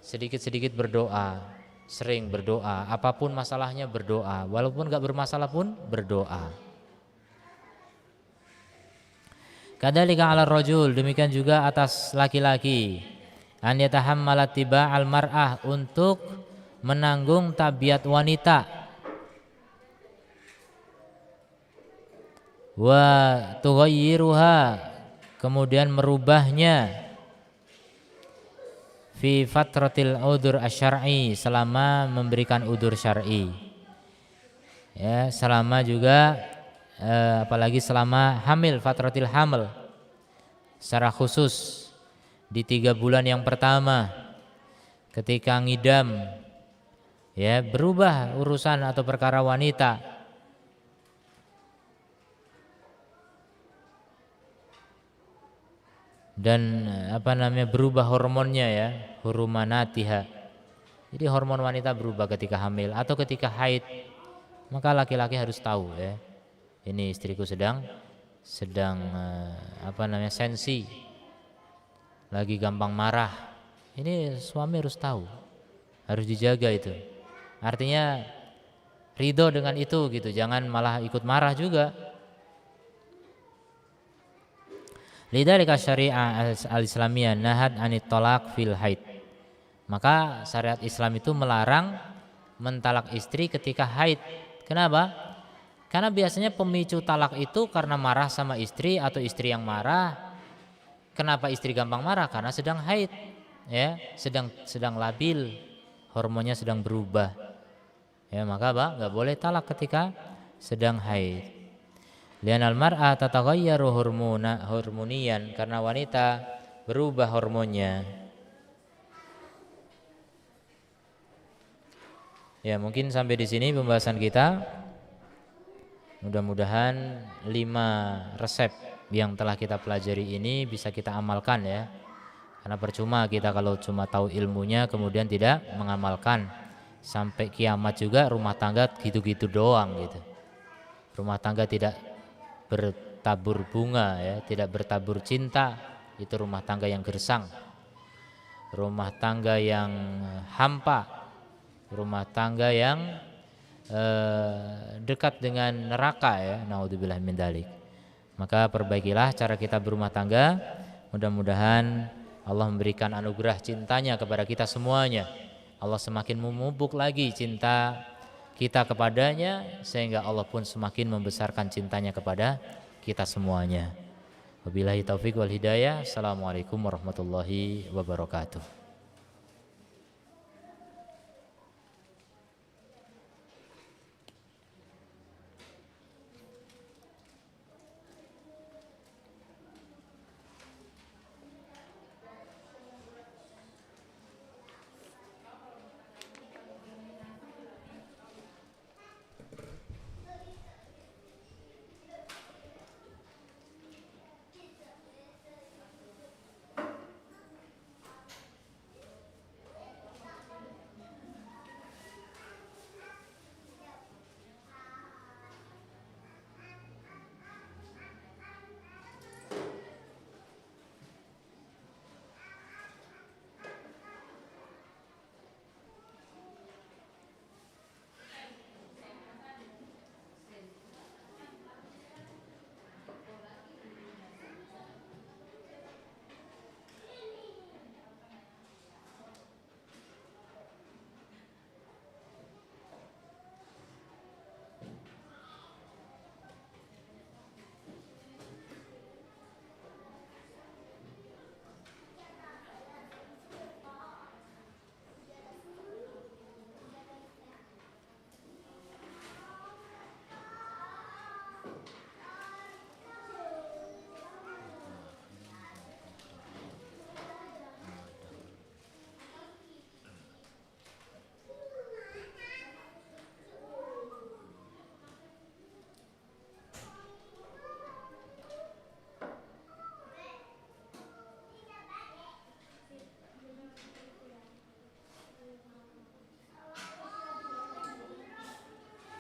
Sedikit-sedikit berdoa, sering berdoa, apapun masalahnya berdoa, walaupun gak bermasalah pun berdoa. Kadzalika 'ala rajul, demikian juga atas laki-laki, an yatahammala tiba'al mar'ah, untuk menanggung tabiat wanita, wa tughayyiruha, kemudian merubahnya, fi fatratil udzur asy-syar'i, selama memberikan udzur syar'i. Ya, selama juga apalagi selama hamil, fatratil hamil. Secara khusus di 3 bulan yang pertama ketika ngidam, ya, berubah urusan atau perkara wanita. Dan berubah hormonnya ya, hurumanatiha. Jadi hormon wanita berubah ketika hamil atau ketika haid. Maka laki-laki harus tahu ya, ini istriku sedang sensi, lagi gampang marah. Ini suami harus tahu, harus dijaga itu. Artinya ridho dengan itu gitu, jangan malah ikut marah juga. Lidzalika syariah al-islamiyah nahat anit talaq fil haid. Maka syariat Islam itu melarang mentalak istri ketika haid. Kenapa? Karena biasanya pemicu talak itu karena marah sama istri atau istri yang marah. Kenapa istri gampang marah? Karena sedang haid, ya, sedang labil, hormonnya sedang berubah. Ya, maka nggak boleh talak ketika sedang haid. Lianal mar'a tataghayyaru hormonian, karena wanita berubah hormonnya. Ya, mungkin sampai di sini pembahasan kita. Mudah-mudahan 5 resep yang telah kita pelajari ini bisa kita amalkan ya. Karena percuma kita kalau cuma tahu ilmunya kemudian tidak mengamalkan. Sampai kiamat juga rumah tangga gitu-gitu doang gitu. Rumah tangga tidak bertabur bunga ya, tidak bertabur cinta, itu rumah tangga yang gersang. Rumah tangga yang hampa, rumah tangga yang dekat dengan neraka ya, naudzubillah min dzalik. Maka perbaikilah cara kita berumah tangga. Mudah-mudahan Allah memberikan anugerah cintanya kepada kita semuanya. Allah semakin memupuk lagi cinta kita kepadanya, sehingga Allah pun semakin membesarkan cintanya kepada kita semuanya. Wabillahi taufik wal hidayah. Assalamualaikum warahmatullahi wabarakatuh.